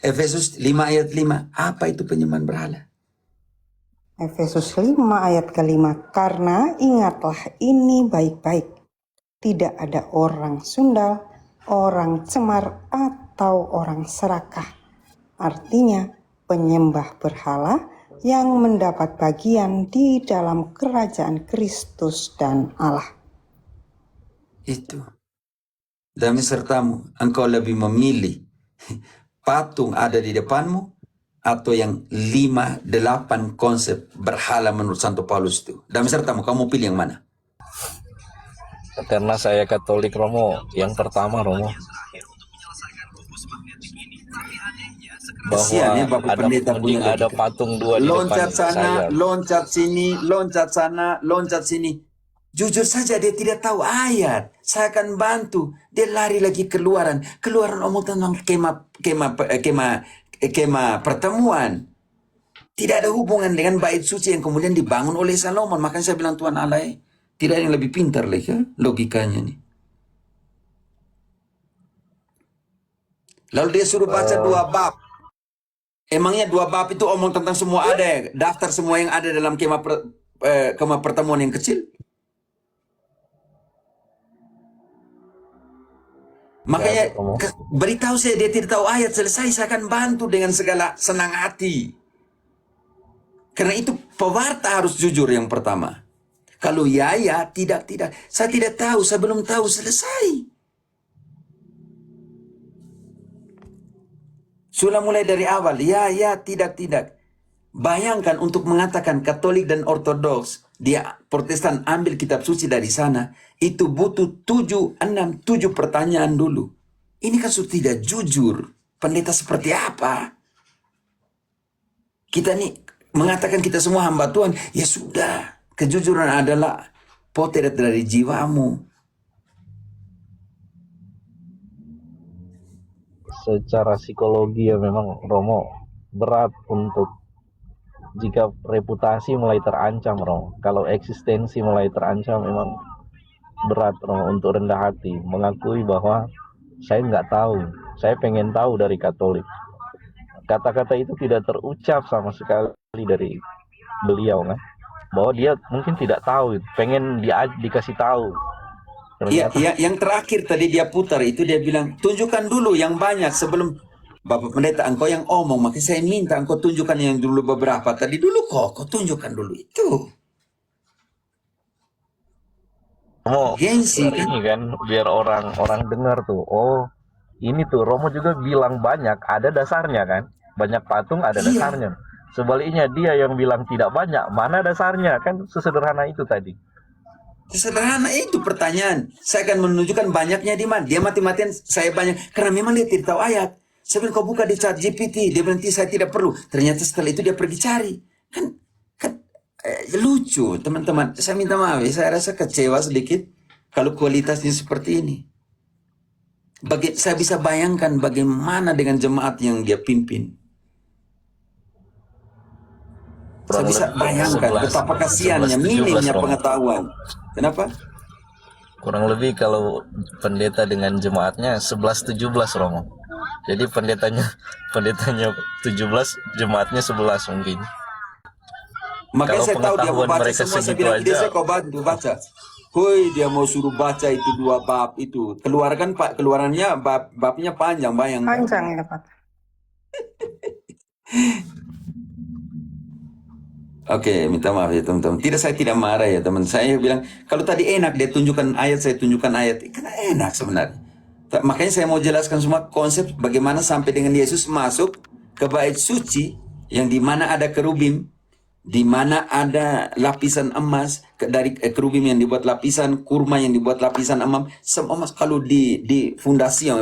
Efesus 5 ayat 5. Apa itu penyembahan berhala? Efesus 5 ayat ke-5. Karena ingatlah ini baik-baik. Tidak ada orang sundal, orang cemar, atau orang serakah. Artinya penyembah berhala yang mendapat bagian di dalam kerajaan Kristus dan Allah. Itu. Dami sertamu, engkau lebih memilih patung ada di depanmu atau yang 5-8 konsep berhala menurut Santo Paulus itu. Dami sertamu, kamu pilih yang mana? Karena saya Katolik Romo, yang pertama Romo. Kesian ya Bapak Pendeta punya ada patung 2 di loncat depan sana, saya. loncat sini, loncat sana, loncat sini. Jujur saja dia tidak tahu ayat. Saya akan bantu. Dia lari lagi keluaran omong tentang kemah pertemuan. Tidak ada hubungan dengan bait suci yang kemudian dibangun oleh Salomon. Makanya saya bilang Tuhan Allah, tidak ada yang lebih pintar lagi ya, logikanya nih. Lalu dia suruh baca 2 bab. Emangnya 2 bab itu omong tentang semua ada ya? Daftar semua yang ada dalam kemah pertemuan yang kecil? Makanya beritahu saya dia tidak tahu ayat, selesai saya akan bantu dengan segala senang hati. Karena itu pewarta harus jujur yang pertama. Kalau ya, tidak. Saya tidak tahu, saya belum tahu, selesai. Sudah mulai dari awal, ya, tidak. Bayangkan untuk mengatakan Katolik dan Ortodoks, dia Protestan ambil kitab suci dari sana, itu butuh 7 pertanyaan dulu. Ini kan sudah tidak jujur. Pendeta seperti apa? Kita nih mengatakan kita semua hamba Tuhan, ya sudah. Kejujuran adalah potret dari jiwamu. Secara psikologi ya memang Romo berat untuk jika reputasi mulai terancam Romo. Kalau eksistensi mulai terancam memang berat Romo untuk rendah hati. Mengakui bahwa saya nggak tahu, saya pengen tahu dari Katolik. Kata-kata itu tidak terucap sama sekali dari beliau kan. Bahwa dia mungkin tidak tahu, pengen dikasih tahu. Iya, yang terakhir tadi dia putar itu dia bilang, tunjukkan dulu yang banyak sebelum Bapak Pendeta engkau yang omong, makanya saya minta engkau tunjukkan yang dulu beberapa. Tadi dulu kau tunjukkan dulu itu. Gengsi kan? Ini kan biar orang dengar tuh, oh ini tuh Romo juga bilang banyak, ada dasarnya kan. Banyak patung ada dasarnya. Sebaliknya dia yang bilang tidak banyak, mana dasarnya? Kan sesederhana itu tadi. Sederhana itu pertanyaan. Saya akan menunjukkan banyaknya di mana. Dia mati-matian saya banyak. Karena memang dia tidak tahu ayat. Saya bilang kau buka di ChatGPT. Dia bilang saya tidak perlu. Ternyata setelah itu dia pergi cari. Kan lucu teman-teman. Saya minta maaf. Saya rasa kecewa sedikit. Kalau kualitasnya seperti ini. Saya bisa bayangkan bagaimana dengan jemaat yang dia pimpin. Saya bisa bayangkan betapa kasihannya, minimnya pengetahuan. Kenapa? Kurang lebih kalau pendeta dengan jemaatnya 11-17 Romo. Jadi pendetanya 17, jemaatnya 11 mungkin. Makanya Kalau saya tahu dia mau baca mereka semua, saya segitu bilang, aja. dia saya kau bantu baca. Hoi, dia mau suruh baca itu 2 bab itu. Keluarkan Pak, keluarannya babnya panjang, bayangkan. Panjang ya Pak. Oke, minta maaf ya teman-teman. Saya tidak marah ya teman. Saya bilang, kalau tadi enak dia tunjukkan ayat, saya tunjukkan ayat. Karena enak sebenarnya. Makanya saya mau jelaskan semua konsep bagaimana sampai dengan Yesus masuk ke bait suci yang di mana ada kerubim, di mana ada lapisan emas, dari kerubim yang dibuat lapisan, kurma yang dibuat lapisan emas. Kalau di fundasion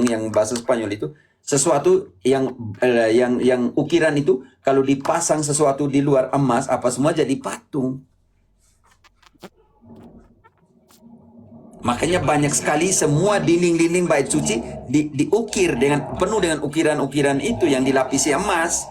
yang bahasa Spanyol itu, sesuatu yang ukiran itu kalau dipasang sesuatu di luar emas apa semua jadi patung. Makanya banyak sekali semua dinding-dinding bait suci diukir dengan penuh dengan ukiran-ukiran itu yang dilapisi emas.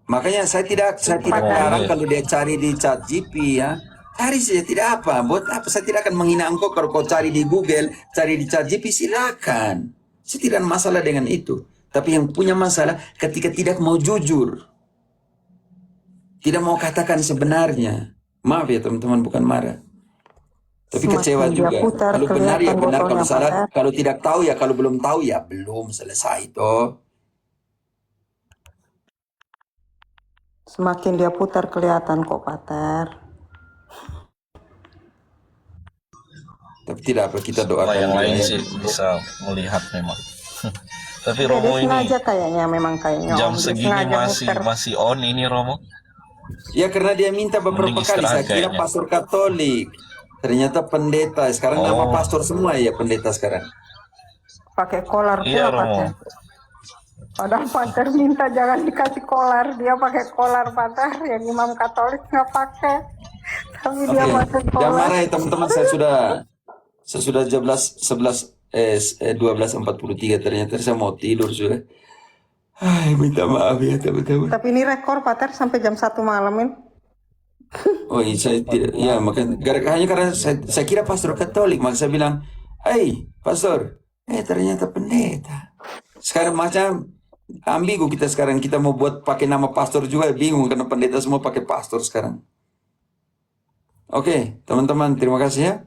Makanya saya tidak larang kalau dia cari di ChatGPT ya. Cari saja, tidak apa. Buat apa? Saya tidak akan menghina engkau kalau kau cari di Google, cari di ChatGPT, silakan. Saya tidak ada masalah dengan itu. Tapi yang punya masalah ketika tidak mau jujur. Tidak mau katakan sebenarnya. Maaf ya teman-teman, bukan marah. Tapi kecewa juga. Kalau benar ya benar, kalau salah, kalau tidak tahu ya, kalau belum tahu ya belum selesai toh. Semakin dia putar kelihatan kok Pater. Tapi tidak apa, kita doakan yang lain sih bisa melihat memang. Tapi Romo ini kayaknya jam segini masih on ini Romo. Ya karena dia minta beberapa kali, saya kira pastor Katolik. Ternyata pendeta, sekarang nama pastor semua ya pendeta sekarang. Pakai kolar pula Pater. Padahal Pater minta jangan dikasih kolar, dia pakai kolar Pater, yang imam Katolik nggak pakai. Tapi dia pakai kolar. Jangan marah ya teman-teman, saya sudah jam 12.43 ternyata saya mau tidur sudah. Minta maaf ya teman-teman. Tapi ini rekor Pater sampai jam 1 malam ini. Oh iya, saya tidak, ya makanya hanya karena saya kira pastor Katolik, maka saya bilang, pastor, ternyata pendeta. Sekarang macam ambigu kita sekarang, kita mau buat pakai nama pastor juga bingung karena pendeta semua pakai pastor sekarang. Oke, teman-teman, terima kasih ya.